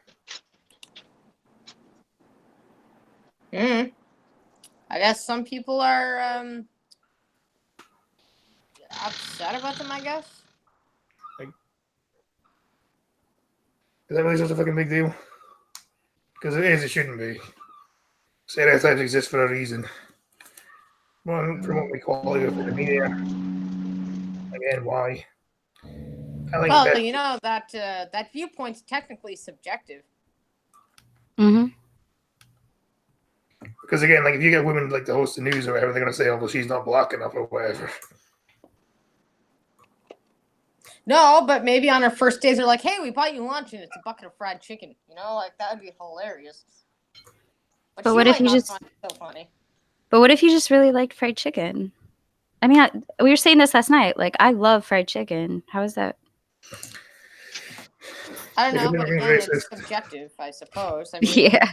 I guess some people are upset about them, I guess. Is that really such a fucking big deal? Because it is, it shouldn't be. Stereotypes exist for a reason. One, promote equality within the media. Again, why? I think Well, that, you know that that viewpoint's technically subjective. Mm-hmm. because again, like if you get women like to host the news or whatever, they're gonna say, "Oh, well, she's not black enough" or whatever. No, but maybe on our first days they're like, "Hey, we bought you lunch and it's a bucket of fried chicken." You know, like that would be hilarious. But she what if might you not just- find it so funny? But what if you just really liked fried chicken? I mean, we were saying this last night. Like, I love fried chicken. How is that? I don't If know, it but didn't again, racist. it's subjective, I suppose. I mean, Yeah.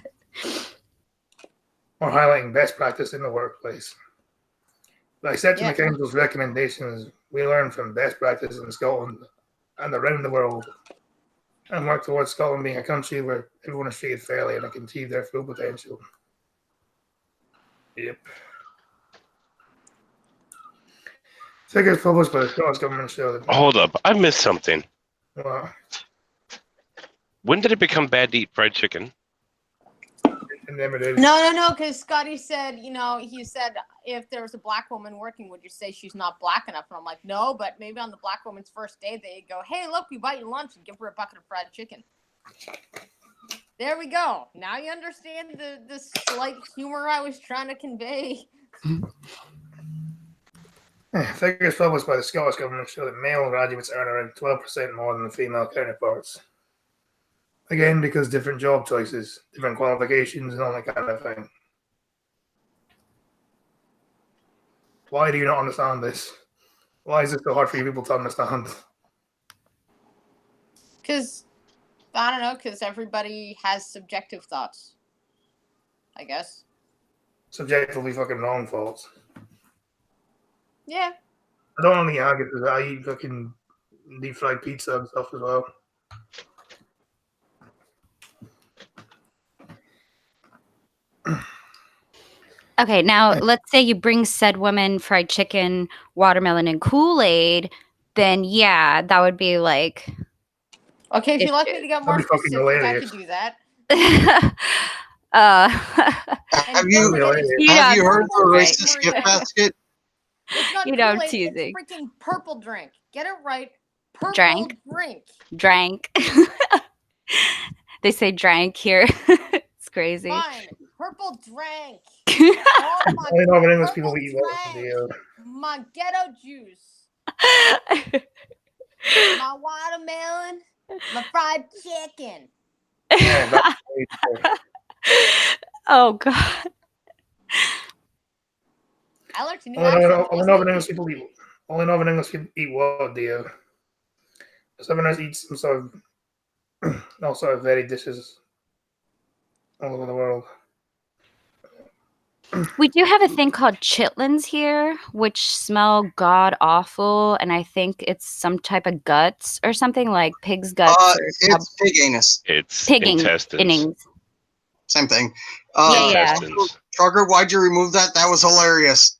Or highlighting best practice in the workplace. By accepting Yeah. the council's recommendations, we learn from best practice in Scotland and around the world, and work towards Scotland being a country where everyone is treated fairly and can achieve their full potential. Yep. Figures published by the Scottish government show that. Hold up, I missed something. Well, When did it become bad to eat fried chicken? it never did. no, because Scotty said, he said if there was a black woman working, would you say she's not black enough? And I'm like, no, but maybe on the black woman's first day, they go, hey, look, we bought you lunch and give her a bucket of fried chicken. There we go. Now you understand the slight humor I was trying to convey. Figures published by the Scottish government show that male graduates earn around 12% more than the female counterparts. Again, because different job choices, different qualifications, and all that kind of thing. Why do you not understand this? Why is it so hard for you people to understand? Because, I don't know, because everybody has subjective thoughts, I guess. Subjectively fucking wrong faults. Yeah. I don't only argue because I eat fucking deep fried pizza and stuff as well. Okay, now let's say you bring said woman fried chicken, watermelon, and Kool-Aid, then yeah, that would be like. Okay, if you'd like me to get more That'd be fucking specific, I hilarious. could do that. Have you Yeah, heard of a right. racist gift basket? It's not You know, I'm Kool-Aid, teasing. It's freaking purple drink. Get it right. Purple Drank. drink. Drank. They say drank here. It's crazy. Fine. Purple drink. Oh my I know what English people purple eat well. drink. My ghetto juice. My watermelon. My fried chicken. Yeah, Oh god. I learned a new only know accent. what English people eat. Only know what English people eat what, dear. Someone else eats some sort of all sort of varied dishes all over the world. We do have a thing called chitlins here, which smell god awful, and I think it's some type of guts or something like pig's guts. or It's pig anus. It's pigging intestines. innings. Same thing. Yeah. Intestines. Trucker, why'd you remove that? That was hilarious.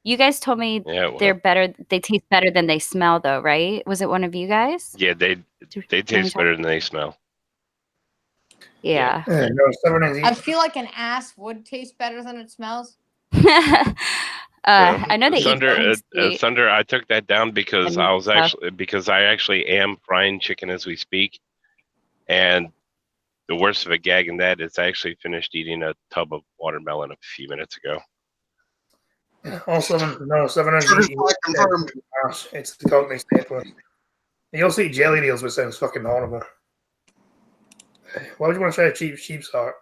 You guys told me Yeah, well, they're better. They taste better than they smell, though, right? Was it one of you guys? yeah, they taste better than they smell. Yeah. Yeah, no, someone else I eats. feel like an ass would taste better than it smells. I know they eat Thunder, things sweet. Thunder. I took that down because And I was stuff. actually am frying chicken as we speak, and the worst of a gag in that is I actually finished eating a tub of watermelon a few minutes ago. Also, no, someone else Trucker eat. Spy confirmed. It's the Cockney staple. You also eat jelly deals, which sounds fucking horrible. Why would you want to try a cheap sheep's heart?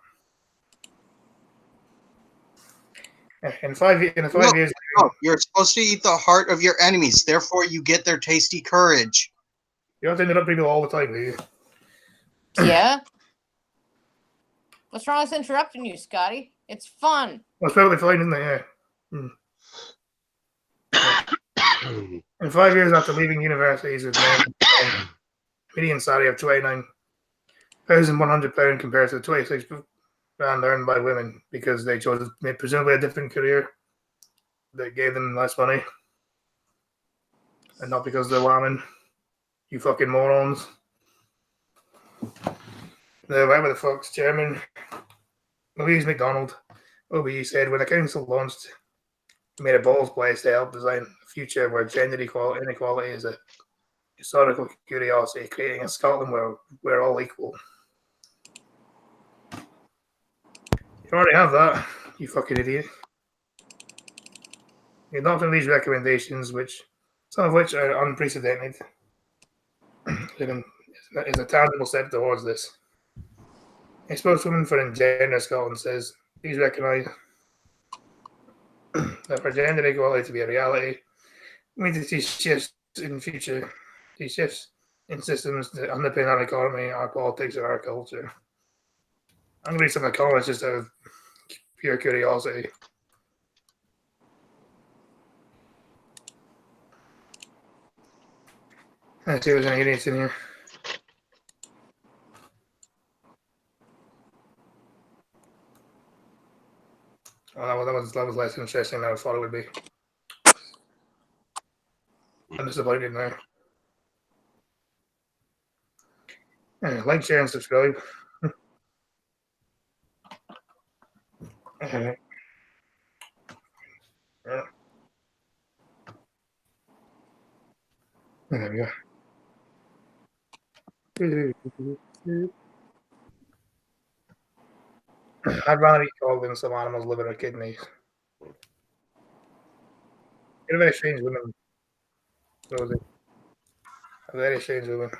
In 5 years, No, you're supposed to eat the heart of your enemies. Therefore, you get their tasty courage. You have to interrupt people all the time, do you? Yeah. What's wrong with interrupting you, Scotty? It's fun. Well, it's perfectly fine, isn't it? Yeah. In 5 years after leaving universities with median salary of £29,100 compared to the £26,000 earned by women because they chose presumably a different career that gave them less money, and not because they're women. You fucking morons. Whatever the fuck's chairman Louise McDonald, OBE, said when the council launched, it made a bold pledge to help design a future where gender inequality is a historical curiosity, creating a Scotland where we're all equal. You already have that, you fucking idiot. You're adopting these recommendations, some of which are unprecedented, is a tangible step towards this. A spokeswoman for Engender Scotland says, please recognise that for gender equality to be a reality, we need to see shifts in future. These shifts in systems that underpin our economy, our politics, and our culture. I'm going to read some of the comments just out of pure curiosity. Let's see if there's any idiots in here. Oh, that was less interesting than I thought it would be. I'm disappointed now. Yeah, like, share, and subscribe. Yeah. There we go. I'd rather eat dog than some animals' liver or kidneys. You're a very strange woman, Rosie. A very strange woman.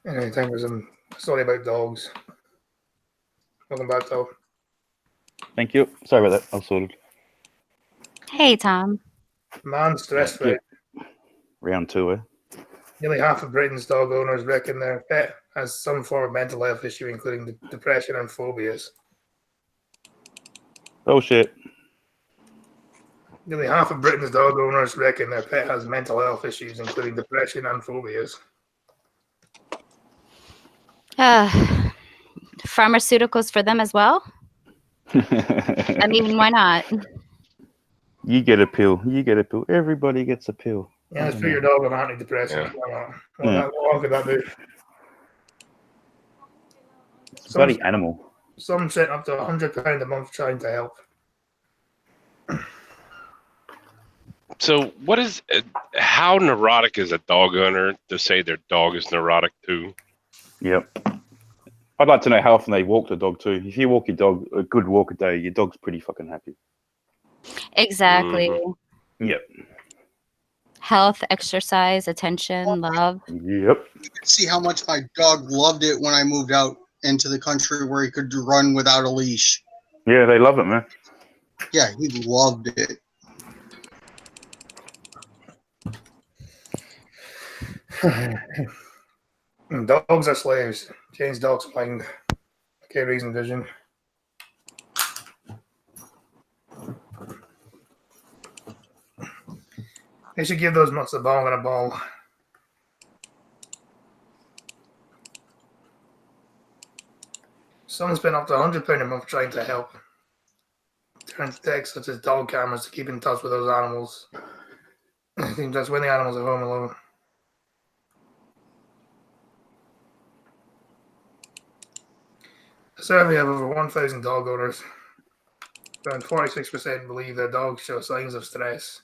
Anyway, time for some story about dogs. Welcome back, Tom. Thank you. Sorry about that. I was sorted. Hey, Tom. Man stress free. Round 2, eh? Nearly half of Britain's dog owners reckon their pet has some form of mental health issue, including depression and phobias. Oh, shit. Nearly half of Britain's dog owners reckon their pet has mental health issues, including depression and phobias. Pharmaceuticals for them as well? I mean, why not? You get a pill. You get a pill. Everybody gets a pill. Yeah, let's put your dog on antidepressants. Yeah. What could that do? It's a bloody animal. Some sent up to £100 a month trying to help. So, how neurotic is a dog owner to say their dog is neurotic too? Yep. I'd like to know how often they walk the dog too. If you walk your dog a good walk a day, your dog's pretty fucking happy. Exactly. Mm-hmm. Yep. Health, exercise, attention, love. Yep. You can see how much my dog loved it when I moved out into the country where he could run without a leash. Yeah, they love it, man. Yeah, he loved it. Dogs are slaves. Change dog's mind. Okay, reason vision. They should give those nuts a ball and a ball. Someone spent up to £100 a month trying to help. Turn to tech such as dog cameras to keep in touch with those animals. I think that's when the animals are home alone. A survey of over 1,000 dog owners found 46% believe their dogs show signs of stress,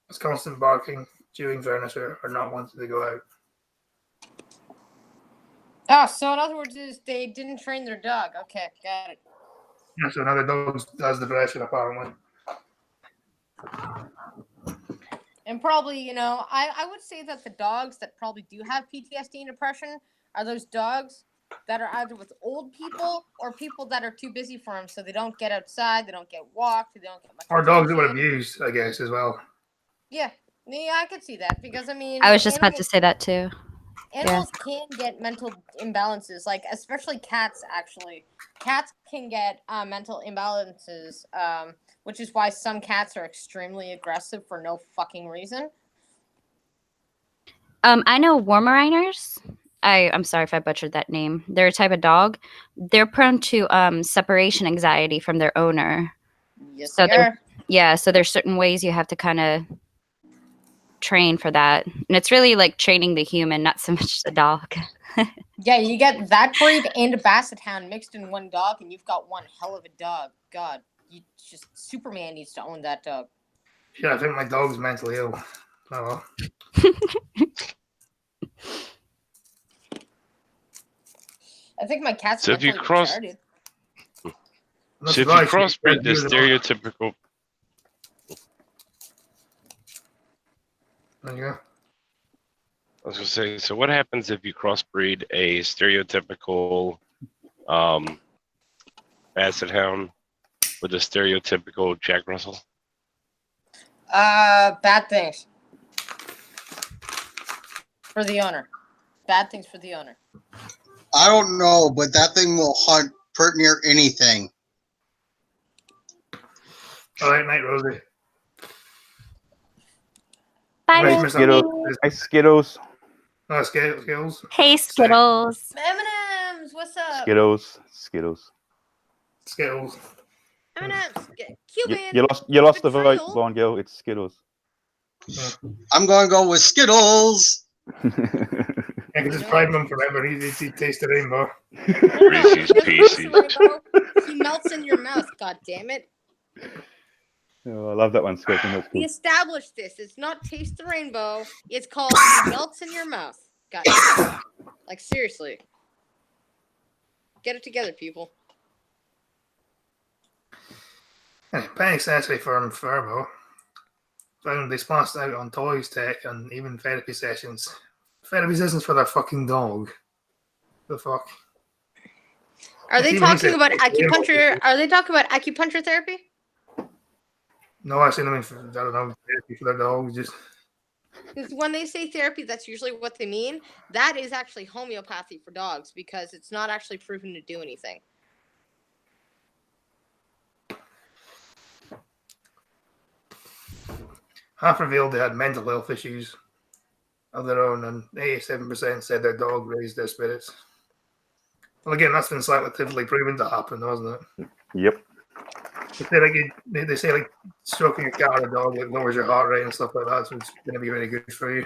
as constant barking, chewing furniture, or not wanting to go out. Oh, so in other words, they didn't train their dog. Okay, got it. Yeah, so now the dog has depression, apparently. And probably, I would say that the dogs that probably do have PTSD and depression are those dogs that are either with old people or people that are too busy for them, so they don't get outside, they don't get walked, they don't get much. Or dogs that were attention. abused, I guess, as well. Yeah, I could see that because I mean, I was just about to say that too. animals can get mental imbalances, like especially cats. Actually, cats can get mental imbalances, which is why some cats are extremely aggressive for no fucking reason. I know Warmeriners. I'm sorry if I butchered that name. They're a type of dog. They're prone to separation anxiety from their owner. Yes, So they are. Yeah, so there's certain ways you have to kind of train for that. And it's really like training the human, not so much the dog. Yeah, you get that breed and a basset hound mixed in one dog, and you've got one hell of a dog. God, you just Superman needs to own that dog. Yeah, I think my dog's mentally ill. Oh well. I think my cat's So if you mentally cross- retarded. I'm not So if you surprised. crossbreed the She's stereotypical, There you go. I was gonna say, so what happens if you crossbreed a stereotypical basset hound with a stereotypical Jack Russell? Bad things for the owner. Bad things for the owner. I don't know, but that thing will hunt pretty near anything. All right, night, Rosie. Bye, Right, Rosie. Mr. Skittles. Hey, Skittles. No, Skills. Hey, Skittles. M&M's, what's up? Skittles. Skittles. Skittles. M&M's. You, Cuban. you lost the vote, Betrayal. Von Gill. It's Skittles. I'm going to go with Skittles. I can just prime him forever. He tastes the rainbow. Reese's Pieces. He melts in your mouth. God damn it. Oh, I love that one, Scott. That's We cool. established this. It's not taste the rainbow. It's called melts in your mouth. God. Like seriously. Get it together, people. Penny Sensory Firm Furbo found they sponsed out on toys, tech, and even therapy sessions. Therapy sessions for their fucking dog. The fuck? Are they Even he talking said- about acupuncture? Are they talking about acupuncture therapy? No, I seen them in, I don't know, therapy for their dogs. Just Because when they say therapy, that's usually what they mean. That is actually homeopathy for dogs because it's not actually proven to do anything. half revealed they had mental health issues of their own, and 87% said their dog raised their spirits. Well, again, that's been scientifically proven to happen, hasn't it? Yep. They say like stroking a cat or a dog, it lowers your heart rate and stuff like that, so it's going to be really good for you.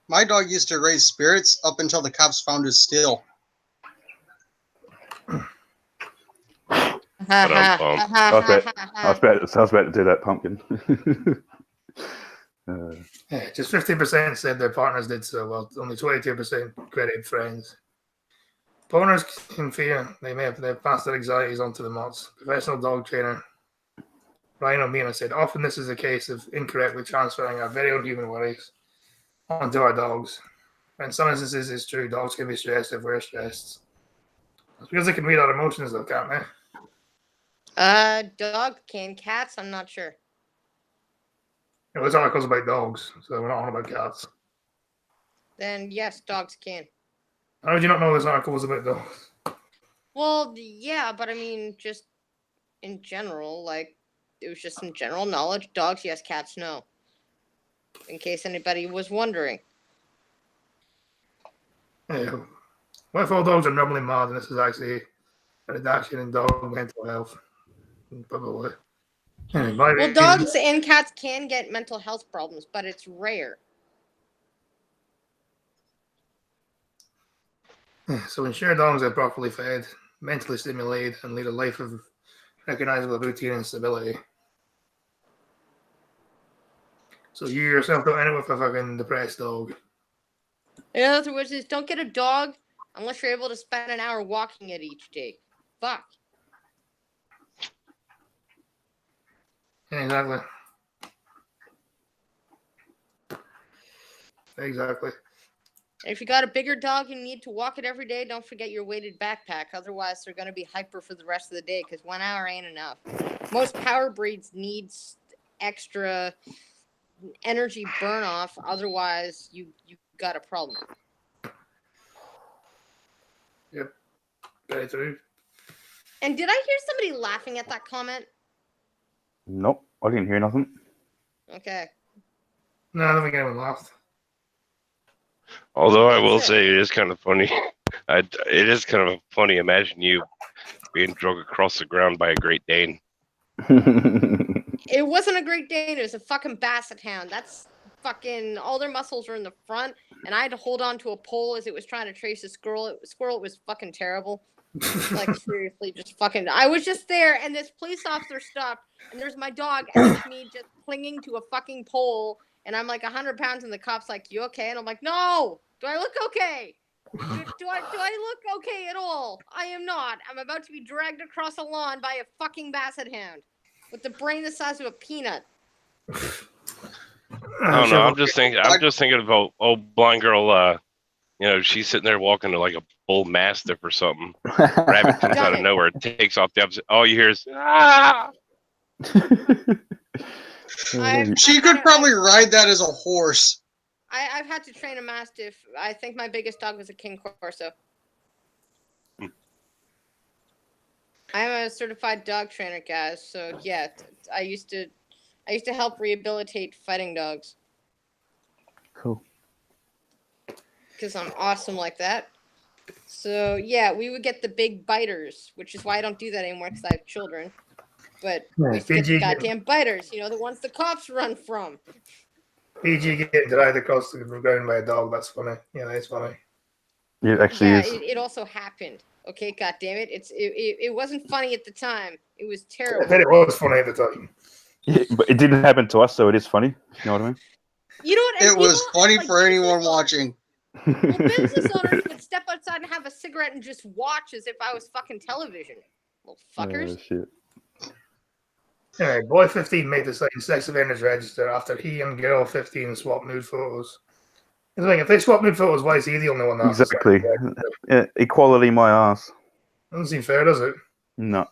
My dog used to raise spirits up until the cops found his still. I was about to do that, Pumpkin. Yeah, just 15% said their partners did so, while only 22% credited friends. Owners in fear they may have passed their anxieties onto the mutts. Professional dog trainer Ryan O'Meara said, often this is a case of incorrectly transferring our very own human worries onto our dogs. In some instances, it's true, dogs can be stressed if we're stressed. It's because they can read our emotions, though, can't they? Dog can. Cats, I'm not sure. You know, this article's about dogs, so we're not on about cats. Then yes, dogs can. How would you not know this article was about dogs? Well, yeah, but I mean, just in general, like, it was just some general knowledge. Dogs, yes, cats, no. In case anybody was wondering. Yeah. What if all dogs are normally mad and this is actually a reduction in dog mental health? Probably. Anyway, Well, dogs and cats can get mental health problems, but it's rare. So ensure dogs are properly fed, mentally stimulated, and lead a life of recognizable routine and stability. So you yourself don't end up with a fucking depressed dog. In other words, is don't get a dog unless you're able to spend an hour walking it each day. Fuck. Yeah, exactly. Exactly. And if you got a bigger dog and you need to walk it every day, don't forget your weighted backpack. Otherwise, they're going to be hyper for the rest of the day because 1 hour ain't enough. Most power breeds needs extra energy burn off. Otherwise, you got a problem. Very true. And did I hear somebody laughing at that comment? Nope, I didn't hear nothing. Okay. No, I don't think anyone laughed. Although I will That's it. say it is kind of funny. It is kind of funny. Imagine you being dragged across the ground by a Great Dane. It wasn't a Great Dane. It was a fucking Basset Hound. That's fucking all their muscles are in the front, and I had to hold on to a pole as it was trying to trace a squirrel. It was fucking terrible. Like seriously, just fucking. I was just there, and this police officer stopped, and there's my dog, and there's me just clinging to a fucking pole, and I'm like 100 pounds, and the cop's like, "You okay?" And I'm like, "No. Do I look okay? Do I look okay at all? I am not. I'm about to be dragged across a lawn by a fucking Basset Hound with the brain the size of a peanut." I don't know. I'm just thinking of old blind girl. She's sitting there walking to like a bull mastiff or something. Rabbit comes out of nowhere, takes off the opposite. All you hear is ah. She could probably ride that as a horse. I've had to train a Mastiff. I think my biggest dog was a King Corso. I'm a certified dog trainer, guys. So yeah, I used to help rehabilitate fighting dogs. Cool. Because I'm awesome like that. So yeah, we would get the big biters, which is why I don't do that anymore because I have children. But we used to get the goddamn biters, the ones the cops run from. PG getting dragged across the ground by a dog. That's funny. Yeah, that's funny. It actually is. It also happened. Okay, God damn it! It wasn't funny at the time. It was terrible. I bet it was funny at the time. Yeah, but it didn't happen to us, so it is funny. You know what I mean? You know what? It was funny for anyone watching. Well, business owners would step outside and have a cigarette and just watch as if I was fucking television. Little fuckers. Oh, shit. Anyway, boy 15 made the sex offenders register after he and girl 15 swapped nude photos. The thing, if they swap nude photos, why is he the only one that has to Exactly. sign the register? Yeah, equality, my ass. Doesn't seem fair, does it? No.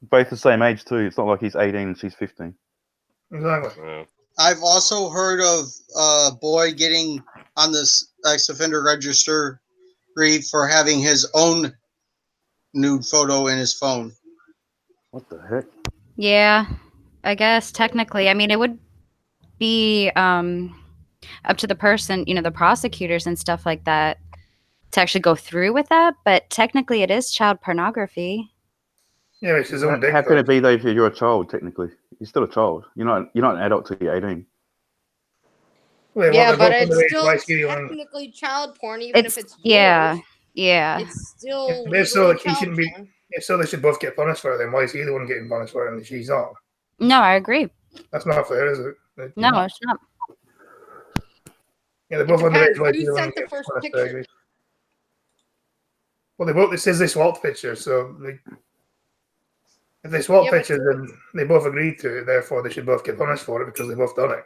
Both the same age, too. It's not like he's 18 and she's 15. Exactly. Yeah. I've also heard of a boy getting on this sex offender register for having his own nude photo in his phone. What the heck? Yeah, I guess technically. I mean, it would be up to the person, the prosecutors and stuff like that, to actually go through with that. But technically, it is child pornography. Yeah, it's his own dick. How can it be though if you're a child? Technically, you're still a child. You're not an adult till you're 18. Wait, Yeah, but both it's underage, still why is he the one- technically child porn, even if it's yeah, yours. yeah. It's still If they're so legally like he child shouldn't be. porn. If so, they should both get punished for it. Then why is he the one getting punished for it and she's not? No, I agree. That's not fair, is it? No, it's not. Yeah, they're both It depends. underage. Why is Who he the one sent the getting first punished? picture? Well, they both. It says they swapped pictures, so if they swap Yeah, but- pictures, then they both agreed to it. Therefore, they should both get punished for it because they both done it.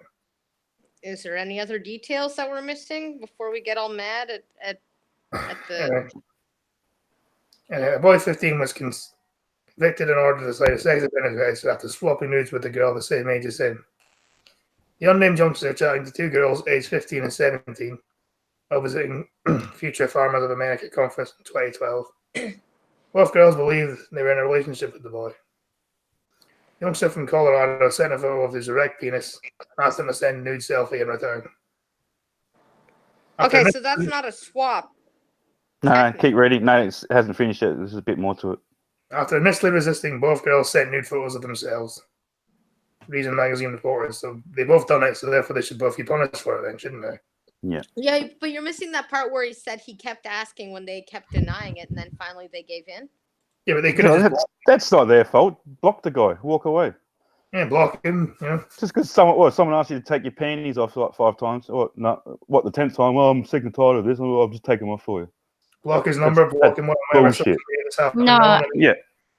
Is there any other details that we're missing before we get all mad at the? A boy 15 was convicted in order to cite a sex offender register after swapping nudes with a girl the same age as him. The unnamed youngster chatting to two girls aged 15 and 17 while visiting Future Farmers of America conference in 2012. Both girls believed they were in a relationship with the boy. The youngster from Colorado sent a photo of his erect penis and asked him to send a nude selfie in return. Okay, so that's not a swap. No, keep reading. No, it hasn't finished yet. There's a bit more to it. After initially resisting, both girls sent nude photos of themselves. Reason magazine reported. So they both done it, so therefore they should both be punished for it then, shouldn't they? Yeah, but you're missing that part where he said he kept asking when they kept denying it, and then finally they gave in. Yeah, but they could have That's not their fault. Block the guy. Walk away. block him, Just because someone asked you to take your panties off like 5 times, or no, what the 10th time? Well, I'm sick and tired of this. I'll just take them off for you. Block his number, That's block him whatever. bullshit. No, Yeah,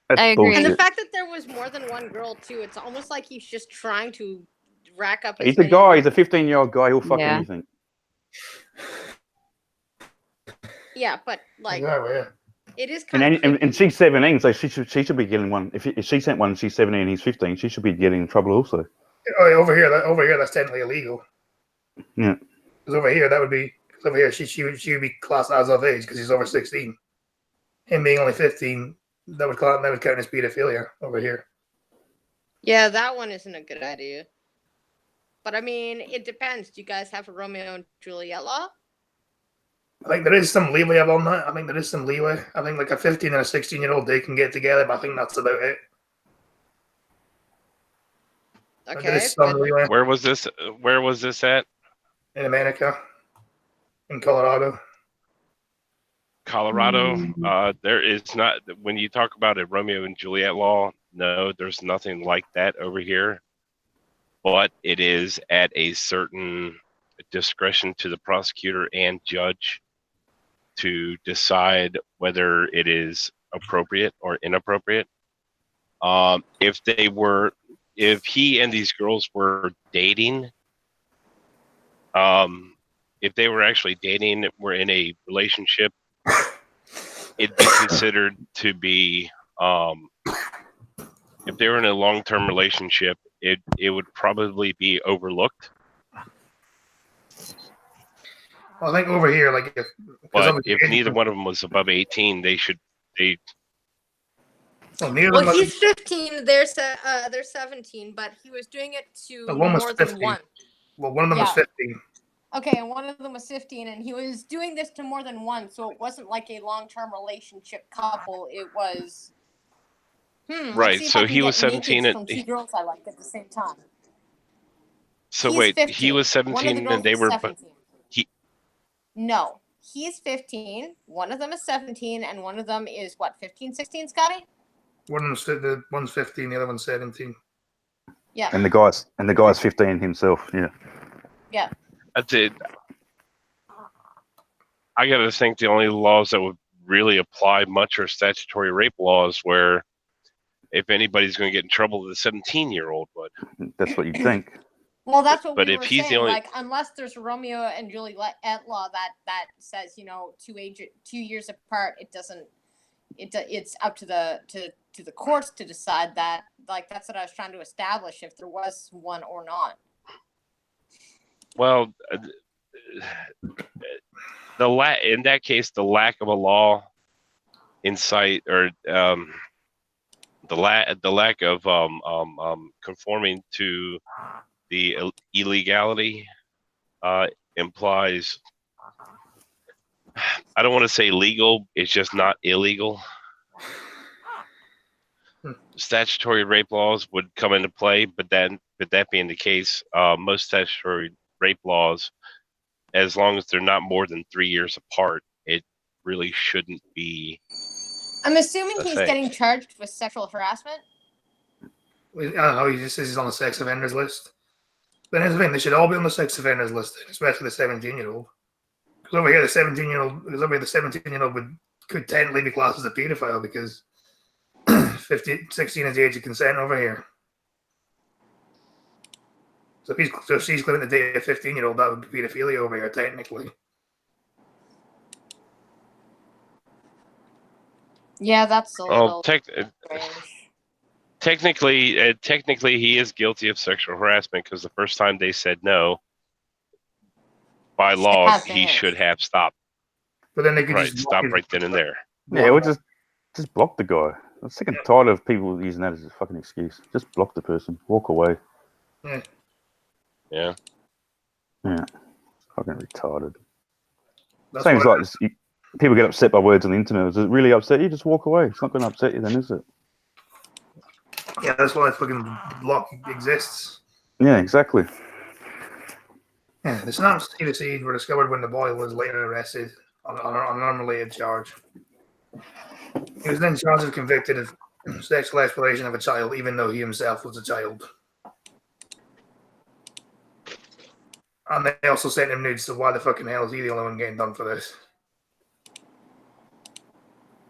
that's I agree. bullshit. And the fact that there was more than one girl too, it's almost like he's just trying to rack up. He's a guy. He's a 15-year-old guy. He'll fuck Yeah. anything. Yeah, but like Exactly, yeah. it is kind of And she's 17, so she should be getting one. If she sent one, and she's 17, and he's 15. She should be getting in trouble also. Oh, yeah, over here, that's technically illegal. Yeah. Because over here, that would be. Cause over here, she would be classed as of age because he's over 16. Him being only 15, that would count as pedophilia over here. Yeah, that one isn't a good idea. But I mean, it depends. Do you guys have a Romeo and Juliet law? I think there is some leeway on that. I think there is some leeway. I think like a 15 and a 16-year-old, they can get together, but I think that's about it. But there Okay, is some but leeway Where was this? Where was this at? in America, in Colorado. Colorado. There is not. When you talk about a Romeo and Juliet law, no, there's nothing like that over here. But it is at a certain discretion to the prosecutor and judge to decide whether it is appropriate or inappropriate. If he and these girls were dating, if they were actually dating, were in a relationship, it'd be considered to be, if they were in a long-term relationship, it would probably be overlooked. Well, I think over here, like But if neither one of them was above 18, they well, neither well, of them he's 15. They're 17, but he was doing it to The one was more than 15. one. well, one of them was Yeah. 15. Okay, and one of them was 15, and he was doing this to more than one, so it wasn't like a long-term relationship couple. It was. let's Right, see if so I can he was get 17 nakeds and- from two girls I like at the same time. So He's wait, 15. he was One of the 17 girls and they is were. 17. he- No, he's 15. One of them is 17, and one of them is what, 15, 16, Scotty? One's 15, the other one's 17. Yeah. And the guy's 15 himself. Yeah. Yeah. That's it. I gotta think the only laws that would really apply much are statutory rape laws, where if anybody's going to get in trouble, the 17-year-old would. That's what you think. Well, that's what But we if were he's the saying. only- Like, unless there's a Romeo and Juliet law that says, 2 years apart, it doesn't. It's up to the courts to decide that. Like, that's what I was trying to establish, if there was one or not. Well, in that case, the lack of a law in sight, or the lack of conforming to the illegality implies. I don't want to say legal. It's just not illegal. Statutory rape laws would come into play, but that being the case, most statutory rape laws, as long as they're not more than 3 years apart, it really shouldn't be. I'm assuming a he's thing. getting charged with sexual harassment. I don't know. He just says he's on the sex offenders list. But here's the thing: they should all be on the sex offenders list, especially the 17-year-old. Because over here, the 17-year-old could technically be classed as a pedophile because 16 is the age of consent over here. So if she's claiming to date a 15-year-old, that would be pedophilia over here technically. Yeah, that's a little strange. Technically, he is guilty of sexual harassment because the first time they said no, by law, have he finished. should have stopped. But then they could Right, just stop right then and there. Yeah, we'll just block the guy. I'm sick and tired of people using that as a fucking excuse. Just block the person. Walk away. Yeah. Yeah. Yeah. Fucking retarded. That's Same as what- like people get upset by words on the internet. Does it really upset you? Just walk away. It's not going to upset you then, is it? Yeah, that's why fucking block exists. Yeah, exactly. Yeah, the snaps he received were discovered when the boy was later arrested on an unrelated charge. He was then charged and convicted of sexual exploitation of a child, even though he himself was a child. And they also sent him nudes, so why the fucking hell is he the only one getting done for this?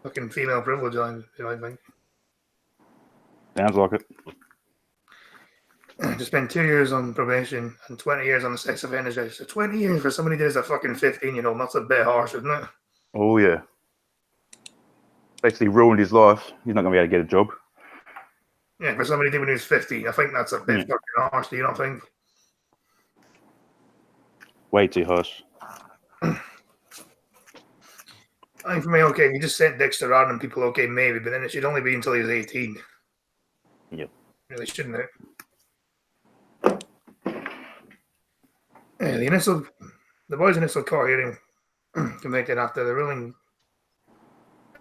Fucking female privilege, I think. Sounds like it. To spend 2 years on probation and 20 years on the sex offenders register. 20 years for somebody that is a fucking 15-year-old. That's a bit harsh, isn't it? Oh yeah. Basically ruined his life. He's not going to be able to get a job. Yeah, for somebody when he was 50, I think that's a bit fucking harsh. Do you not think? Way too harsh. I think for me, okay, if you just sent Dexter random people, okay, maybe, but then it should only be until he was 18. Yep. Really shouldn't it? Yeah, the boys' initial court hearing convicted after the ruling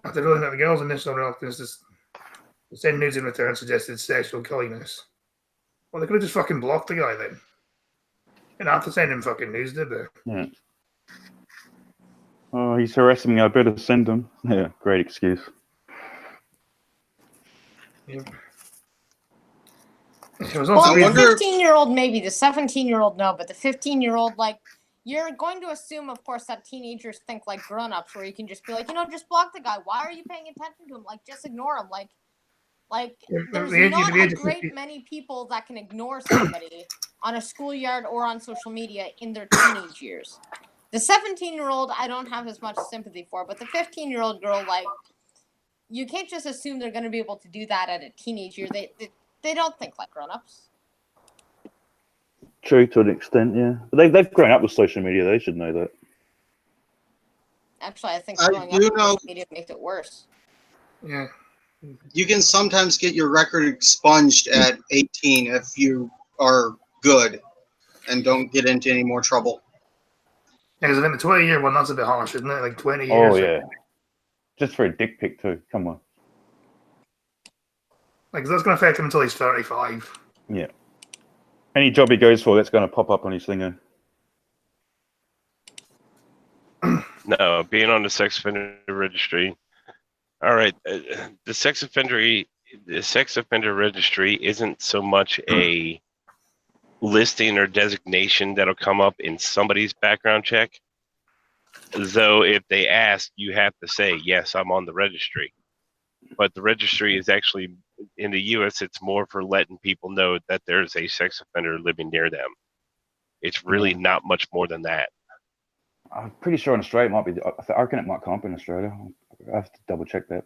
that the girl's initial reluctance to send nudes in return suggested sexual kindness. Well, they could have just fucking blocked the guy then. And not to send him fucking nudes, did they? Yeah. Oh, he's harassing me. I better send him. Yeah, great excuse. Yep. It was Well, also the wonder- 15-year-old maybe, the 17-year-old no, but the 15-year-old, like, you're going to assume, of course, that teenagers think like grown-ups, where you can just be like, just block the guy. Why are you paying attention to him? Like, just ignore him. Like there's not a great many people that can ignore somebody on a schoolyard or on social media in their teenage years. The 17-year-old, I don't have as much sympathy for, but the 15-year-old girl, like, you can't just assume they're going to be able to do that at a teenage year. They don't think like grown-ups. True to an extent, yeah. But they've grown up with social media. They should know that. Actually, I think I growing up do with know- social media makes it worse. Yeah. You can sometimes get your record expunged at 18 if you are good and don't get into any more trouble. Yeah, because I think the 20-year one, that's a bit harsh, isn't it? Like 20 Oh, years. yeah. Just for a dick pic, too. Come on. Like, that's going to affect him until he's 35. Yeah. Any job he goes for, that's going to pop up on his thing. No, being on the sex offender registry. All right, the sex offender registry isn't so much a listing or designation that'll come up in somebody's background check. Though if they ask, you have to say, yes, I'm on the registry. But the registry is actually, in the U.S., it's more for letting people know that there's a sex offender living near them. It's really not much more than that. I'm pretty sure in Australia it might be. I reckon it might come up in Australia. I have to double check that.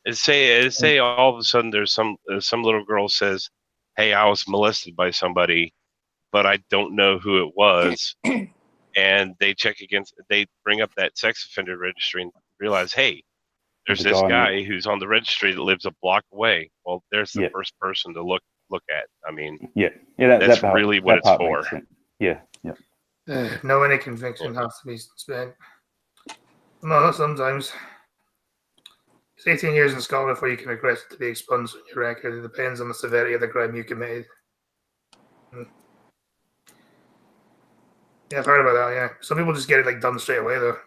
Yeah. Say all of a sudden there's some little girl says, "Hey, I was molested by somebody, but I don't know who it was," and they bring up that sex offender registry and realize, hey, there's this guy who's on the registry that lives a block away. Well, there's the first person to look at. I mean, that's really what it's for. Yeah. No, any conviction has to be spent. No, not sometimes. It's 18 years in Scotland before you can request it to be expunged on your record. It depends on the severity of the crime you committed. Yeah, I've heard about that, yeah. Some people just get it like done straight away, though.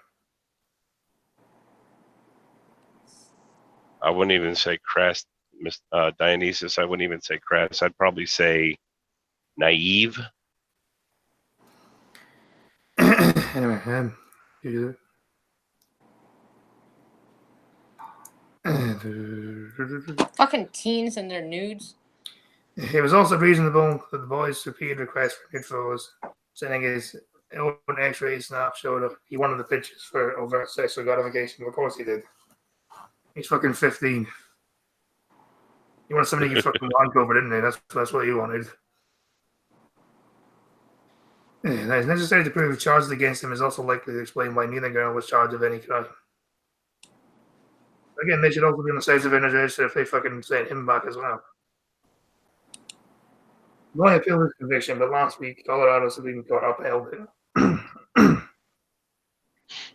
I wouldn't even say crass, Miss Dionysus. I wouldn't even say crass. I'd probably say naive. Anyway, you Fucking teens and their nudes. It was also reasonable that the boy's repeated request for nude photos, sending his own X-ray snap showed up. He wanted the pictures for overt sexual gratification. Of course he did. He's fucking 15. He wanted somebody you fucking wank over, didn't he? That's what he wanted. Yeah, that is necessary to prove charges against him is also likely to explain why neither girl was charged of any crime. Again, they should also be on the sex offender register if they fucking sent him back as well. Boy appealed his conviction, but last week, Colorado Supreme Court upheld it.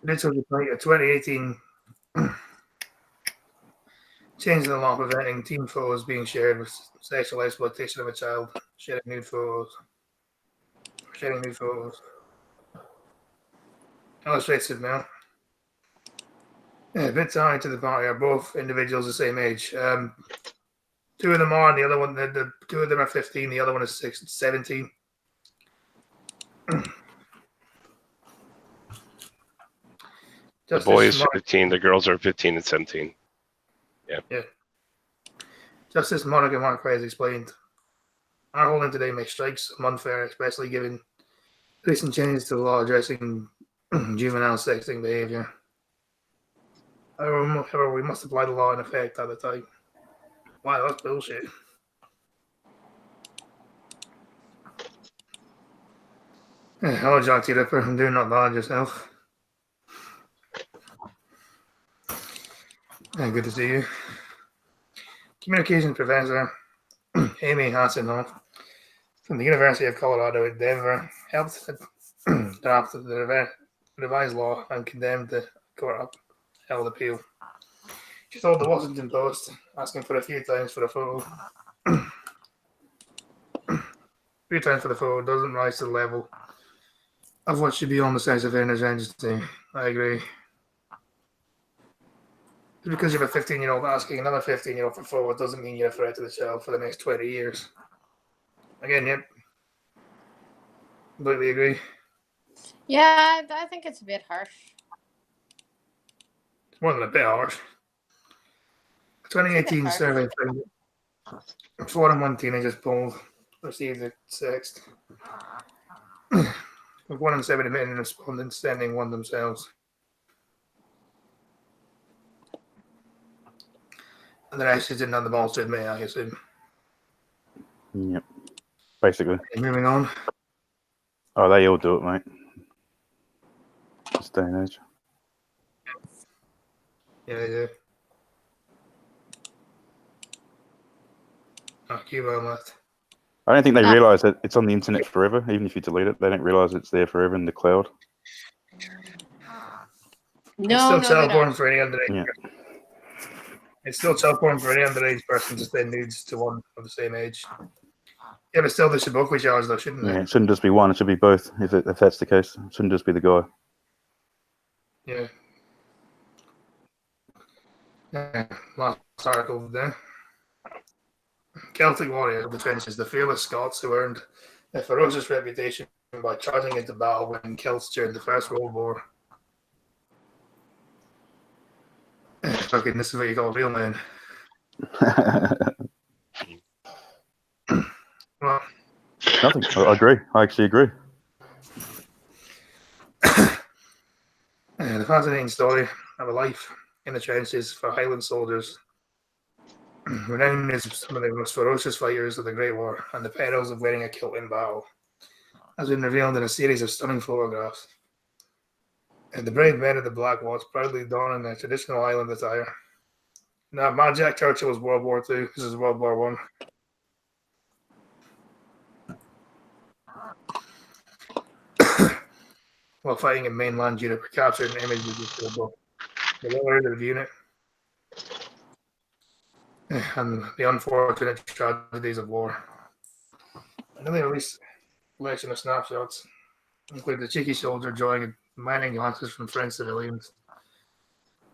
This was a 2018 change in the law preventing teen photos being shared with sexual exploitation of a child, sharing nude photos. Illustrated now. Yeah, a bit tied to the party are both individuals the same age. Two of them are, and the other one, the two of them are 15. The other one is 17. The boy is 15. The girls are 15 and 17. Yeah. Justice Monica Marquez has explained, our holding today makes strikes unfair, especially given recent changes to the law addressing juvenile sexting behavior. However, we must apply the law in effect at the time. Wow, that's bullshit. Hello, Jack T. Ripper. I'm doing not bad yourself. Good to see you. Communications professor Amy Hasselhoff from the University of Colorado at Denver helped draft the revised law and condemned the court upheld appeal. She told the Washington Post, asking for a few times for a photo. Few times for the photo doesn't rise to the level of what should be on the sex offenders registry. I agree. Just because you have a 15-year-old asking another 15-year-old for a photo doesn't mean you're a threat to the child for the next 20 years. Again, yep. Completely agree. Yeah, I think it's a bit harsh. It's more than a bit harsh. 2018 survey found that 4 in 1 teenagers polled received a sext, with 1 in 7 admitting respondents sending one themselves. And the rest just didn't have the balls to admit, I assume. Yep. Basically. Okay, moving on. Oh, they all do it, mate. This day and age. Yeah, they do. Oh, keep on left. I don't think they realise that it's on the internet forever. Even if you delete it, they don't realise it's there forever in the cloud. No, it's still child they porn don't. for any underage. Yeah. It's still child porn for any underage person to send nudes to one of the same age. Yeah, but still, they should both be charged, though, shouldn't they? Yeah, it shouldn't just be one. It should be both. If that's the case, it shouldn't just be the guy. Yeah. Last article there. Celtic warrior of the trenches, the fearless Scots who earned a ferocious reputation by charging into battle when Celts during the First World War. Fucking, this is what you call real men. Well, Nothing. I agree. I actually agree. The fascinating story of a life in the trenches for Highland soldiers, renowned as some of the most ferocious fighters of the Great War, and the perils of wearing a kilt in battle, has been revealed in a series of stunning photographs. And the brave men of the Black Watch proudly donning their traditional Highland attire. Now, Mad Jack Churchill was World War II. This is World War One. While fighting in mainland Europe, captured an image of the lower end of the unit and the unfortunate tragedies of war. Another release collection of snapshots include the cheeky soldier drawing mining glances from French civilians,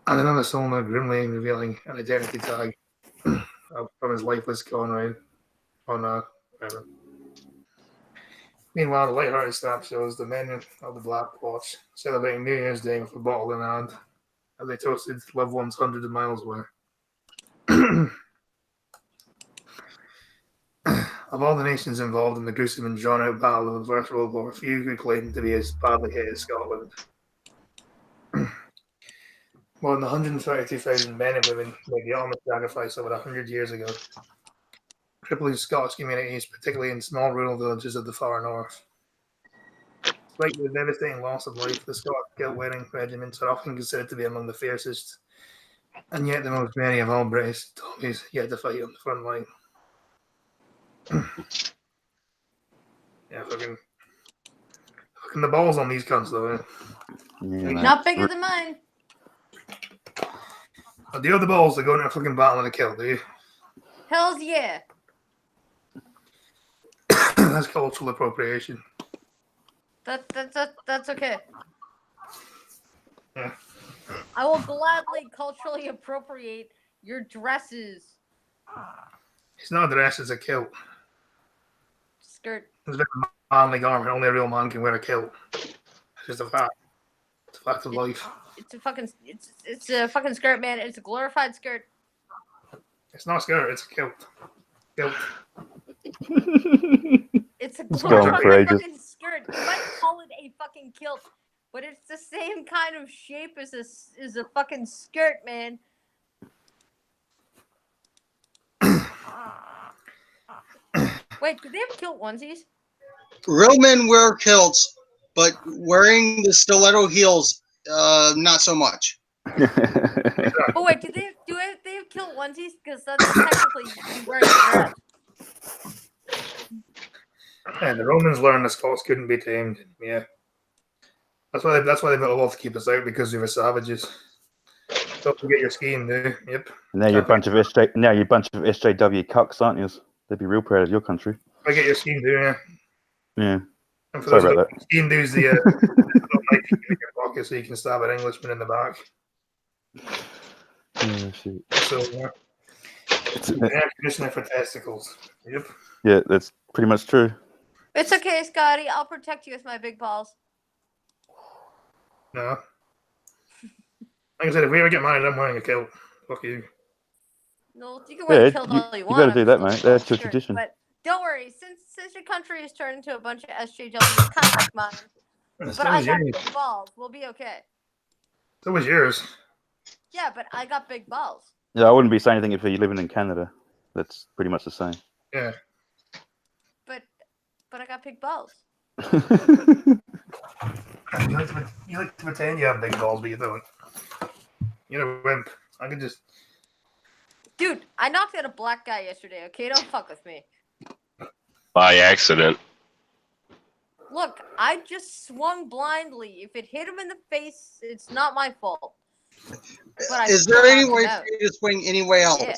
and another soldier grimly revealing an identity tag from his lifeless comrade on whatever. Meanwhile, the lighthearted snap shows the men of the Black Watch celebrating New Year's Day with a bottle in hand as they toasted loved ones hundreds of miles away. Of all the nations involved in the gruesome and drawn-out battle of the First World War, few could claim to be as badly hit as Scotland. More than 132,000 men and women made the ultimate sacrifice over 100 years ago, crippling Scottish communities, particularly in small rural villages of the far north. Despite the devastating loss of life, the Scottish kilt-wearing regiments are often considered to be among the fiercest, and yet the most many of all British Tommies yet to fight on the front line. Yeah, fucking the balls on these cunts, though. Yeah, mate. Not bigger than mine. Oh, do you have the balls to go into a fucking battle in a kilt, do you? Hells yeah. That's cultural appropriation. That's okay. Yeah. I will gladly culturally appropriate your dresses. It's not a dress, it's a kilt. Skirt. It's a very manly garment. Only a real man can wear a kilt. It's just a fact. It's a fact of life. It's a fucking skirt, man. It's a glorified skirt. It's not a skirt, it's a kilt. Kilt. It's a It's going for glorified ages. fucking skirt. You might call it a fucking kilt, but it's the same kind of shape as a fucking skirt, man. Wait, do they have kilt onesies? Real men wear kilts, but wearing the stiletto heels, not so much. Oh wait, do they have kilt onesies? Because that's technically you wearing a dress. And the Romans learned the Scots couldn't be tamed. Yeah, that's why they built a wall to keep us out, because we were savages. Don't forget your skiing, dude. Yep. Now you're a bunch of SJW cucks, aren't you? They'd be real proud of your country. Forget your skiing, dude. Yeah. Yeah. And for Sorry those about that. Skiing dude's the little knife you can in your pocket so you can stab an Englishman in the back. Yeah, shit. So yeah. Air conditioner for testicles. Yep. Yeah, that's pretty much true. It's okay, Scotty. I'll protect you with my big balls. No. Like I said, if we ever get married, I'm wearing a kilt. Fuck you. No, you can wear Yeah, the kilt all you you want. better I'm do that, still mate. wearing That's your a skirt, tradition. But don't worry, since your country has turned into a bunch of SJWs, kind of like mine. So But I was got yours. big balls. We'll be okay. So was yours. Yeah, but I got big balls. Yeah, I wouldn't be saying anything if you're living in Canada. That's pretty much the same. Yeah. But I got big balls. You like to pretend you have big balls, but you don't. You're a wimp. I could just. Dude, I knocked out a black guy yesterday, okay? Don't fuck with me. By accident. Look, I just swung blindly. If it hit him in the face, it's not my fault. But I Is still there any knocked way him for out. you to swing any way else? Yeah.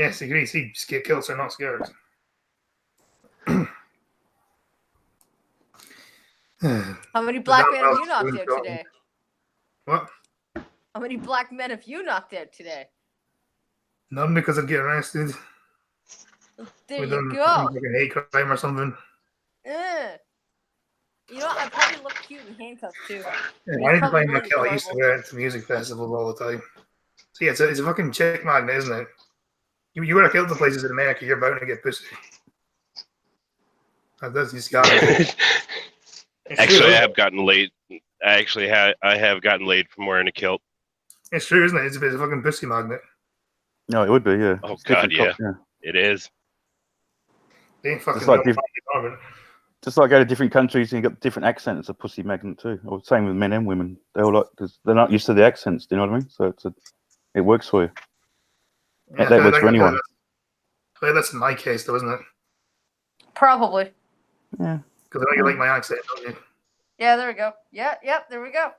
Yes, agree. See, kilts are not skirts. How many black men have you That knocked was out doing today? What? How many black men have you knocked out today? None, because I'd get arrested. There With you them go. like a hate crime or something. You know, I probably look cute in handcuffs too. Yeah, You're I need to probably find my really kilt. I used to adorable. wear it to music festivals all the time. So yeah, it's a fucking chick magnet, isn't it? You wear a kilt to places in America, you're bound to get pussy. That's just got it. Actually, I have gotten laid. I have gotten laid from wearing a kilt. It's true, isn't it? It's a fucking pussy magnet. No, it would be, yeah. Oh, It's different God, cop- It is. They ain't fucking Just like done diff- garment. Just like go to different countries and you got different accents, it's a pussy magnet too. Or same with men and women. They all like, cause they're not used to the accents. Do you know what I mean? So it works for you. Yeah, that works for anyone. That's in my case, though, isn't it? Probably. Yeah. Because I know you like my accent, don't you? Yeah, there we go. Yeah, yep, there we go.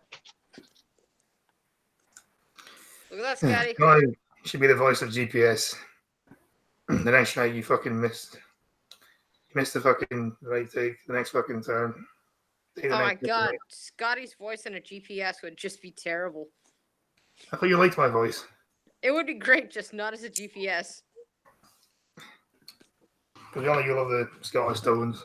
Look at that, Scotty. No, you should be the voice of GPS. The next night you fucking missed. You missed the fucking right take, the next fucking turn. Take the Oh my next god, right. Scotty's voice in a GPS would just be terrible. I thought you liked my voice. It would be great, just not as a GPS. Because you only you love the Scottish Stones.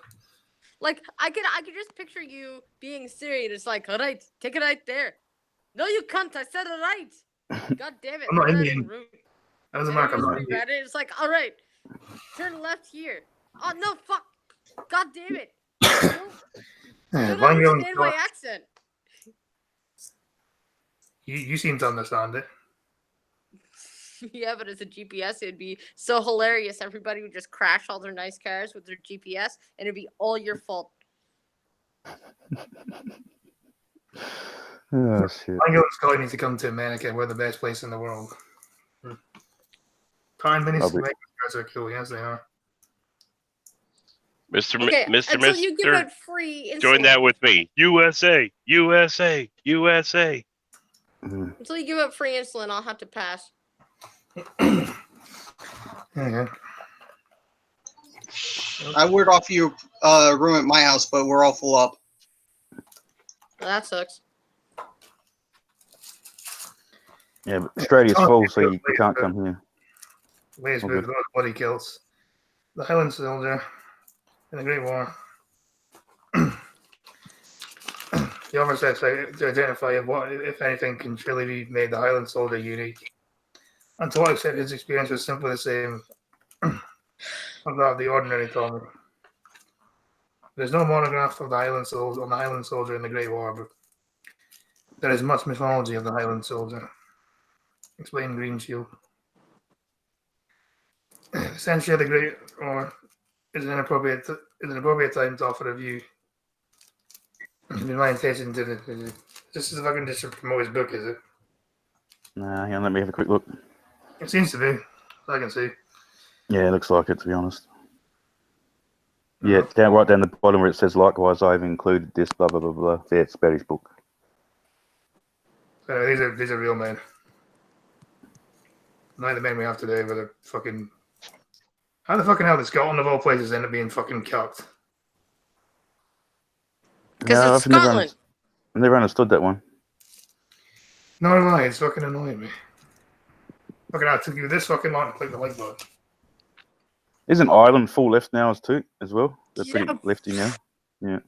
Like I could just picture you being Siri and it's like, all right, take it right there. No, you can't. I said it right. God damn it. I'm not Look at that Indian. rude. That was a And mark. I I'm just not Indian. reread it. It's like, all right, turn left here. Oh no, fuck. God damn it. You don't Vangel and understand my Scott, accent. you seem to understand it. Yeah, but as a GPS, it'd be so hilarious. Everybody would just crash all their nice cars with their GPS, and it'd be all your fault. Oh shit. Vangel and Scott need to come to America. We're the best place in the world. Prime Minister Lovely. guys are cool. Yes, they are. Mr. Okay, Mr. until you give Mister, out free insulin. join that with me. USA, USA, USA. Mm. Until you give out free insulin, I'll have to pass. Yeah. I would offer you a room at my house, but we're all full up. Well, that sucks. Yeah, but Australia's full, so you can't come here. Ways Okay. with those bloody kills. The Highland Soldier in the Great War. The author says to identify what, if anything, can truly be made the Highland Soldier unique. And to what extent his experience was simply the same of that of the ordinary Tommy. There's no monograph of the Highland soldier on the Highland soldier in the Great War, but there is much mythology of the Highland soldier. Explain Green Shield. Essentially, the Great War is an appropriate time to offer a view. It's been my intention to. This is if I can just promote his book, is it? Nah, hang on, let me have a quick look. It seems to be. I can see. Yeah, it looks like it, to be honest. Yeah, right down the bottom where it says, likewise, I've included this, blah, blah, blah, blah. Yeah, it's about his book. These are real men. Not the men we have today, but they're fucking. How the fucking hell did Scotland, of all places, end up being fucking cocked? Because it's Scotland. I've never understood that one. No, no, it's fucking annoying me. Fucking hell, it took you this fucking long to click the like button. Isn't Ireland full left now as well? They're Yeah. pretty lefty now. Yeah.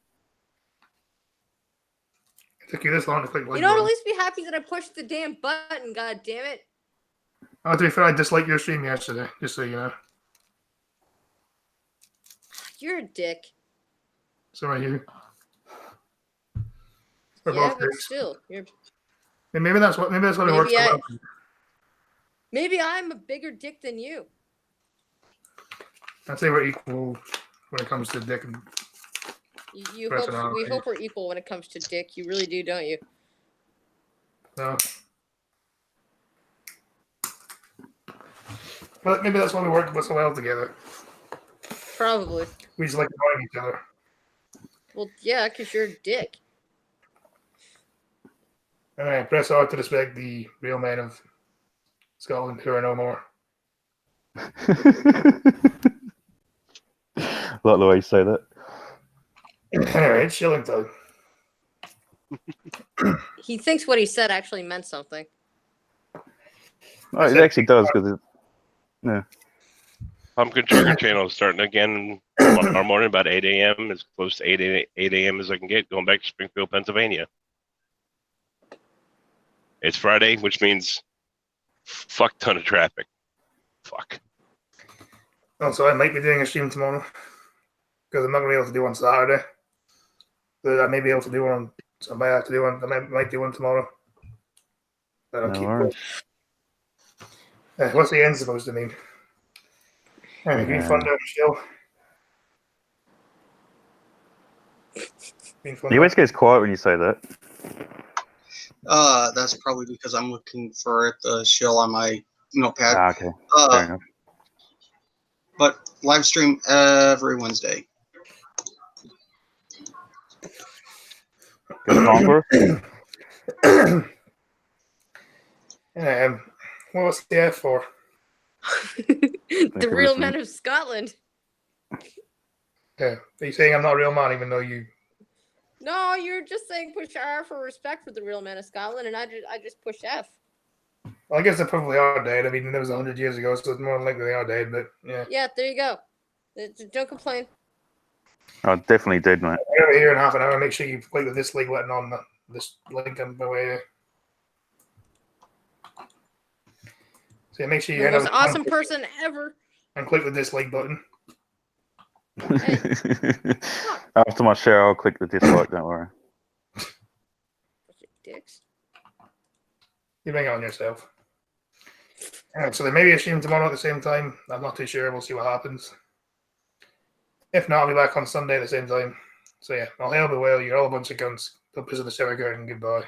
It took you this long to click the like You know, at button. least be happy that I pushed the damn button. God damn it! Oh, to be fair, I disliked your stream yesterday, just so you know. You're a dick. So are you. We're Yeah, both but dicks. still, you're. Maybe that's what it works Maybe so well. Maybe I'm a bigger dick than you. I'd say we're equal when it comes to dick and We Personality. hope we're equal when it comes to dick. You really do, don't you? no. But maybe that's why we work so well together. Probably. We just like annoying each other. Well, yeah, because you're a dick. Alright, press R to respect the real men of Scotland who are no more. Like the way you say that. Anyway, it's shilling time. He thinks what he said actually meant something. Oh, it actually does, because Pumpkin Trigger Channel is starting again tomorrow morning about 8 a.m. As close to 8 a.m. as I can get, going back to Springfield, Pennsylvania. It's Friday, which means fuck ton of traffic. Fuck. Also, I might be doing a stream tomorrow because I'm not going to be able to do one Saturday. But I may be able to do one. So I might have to do one. I might do one tomorrow. That'll No keep worries. what's the end supposed to mean? Anyway, Green Yeah. Thunder, chill. Green You Thunder. always gets quiet when you say that. That's probably because I'm looking for the shill on my notepad. Ah, okay. Fair enough. But live stream every Wednesday. Got time for it? What was the F for? The for real listening. men of Scotland. Yeah. Are you saying I'm not a real man even though you... No, you're just saying push R for respect for the real men of Scotland, and I just push F. Well, I guess they probably are dead. I mean, that was 100 years ago, so it's more than likely they are dead, but yeah. Yeah, there you go. Don't complain. I definitely did, mate. Over here in half an hour, make sure you click the dislike button on this link on the way. So yeah, make sure you You're the head most over awesome person ever. and click the dislike button. After my show, I'll click the dislike, don't worry. Dicks. You bring it on yourself. Alright, so there may be a stream tomorrow at the same time. I'm not too sure. We'll see what happens. If not, I'll be back on Sunday at the same time. So yeah, I'll hail the whale. You're all a bunch of cunts. Don't piss on the shower curtain. Goodbye.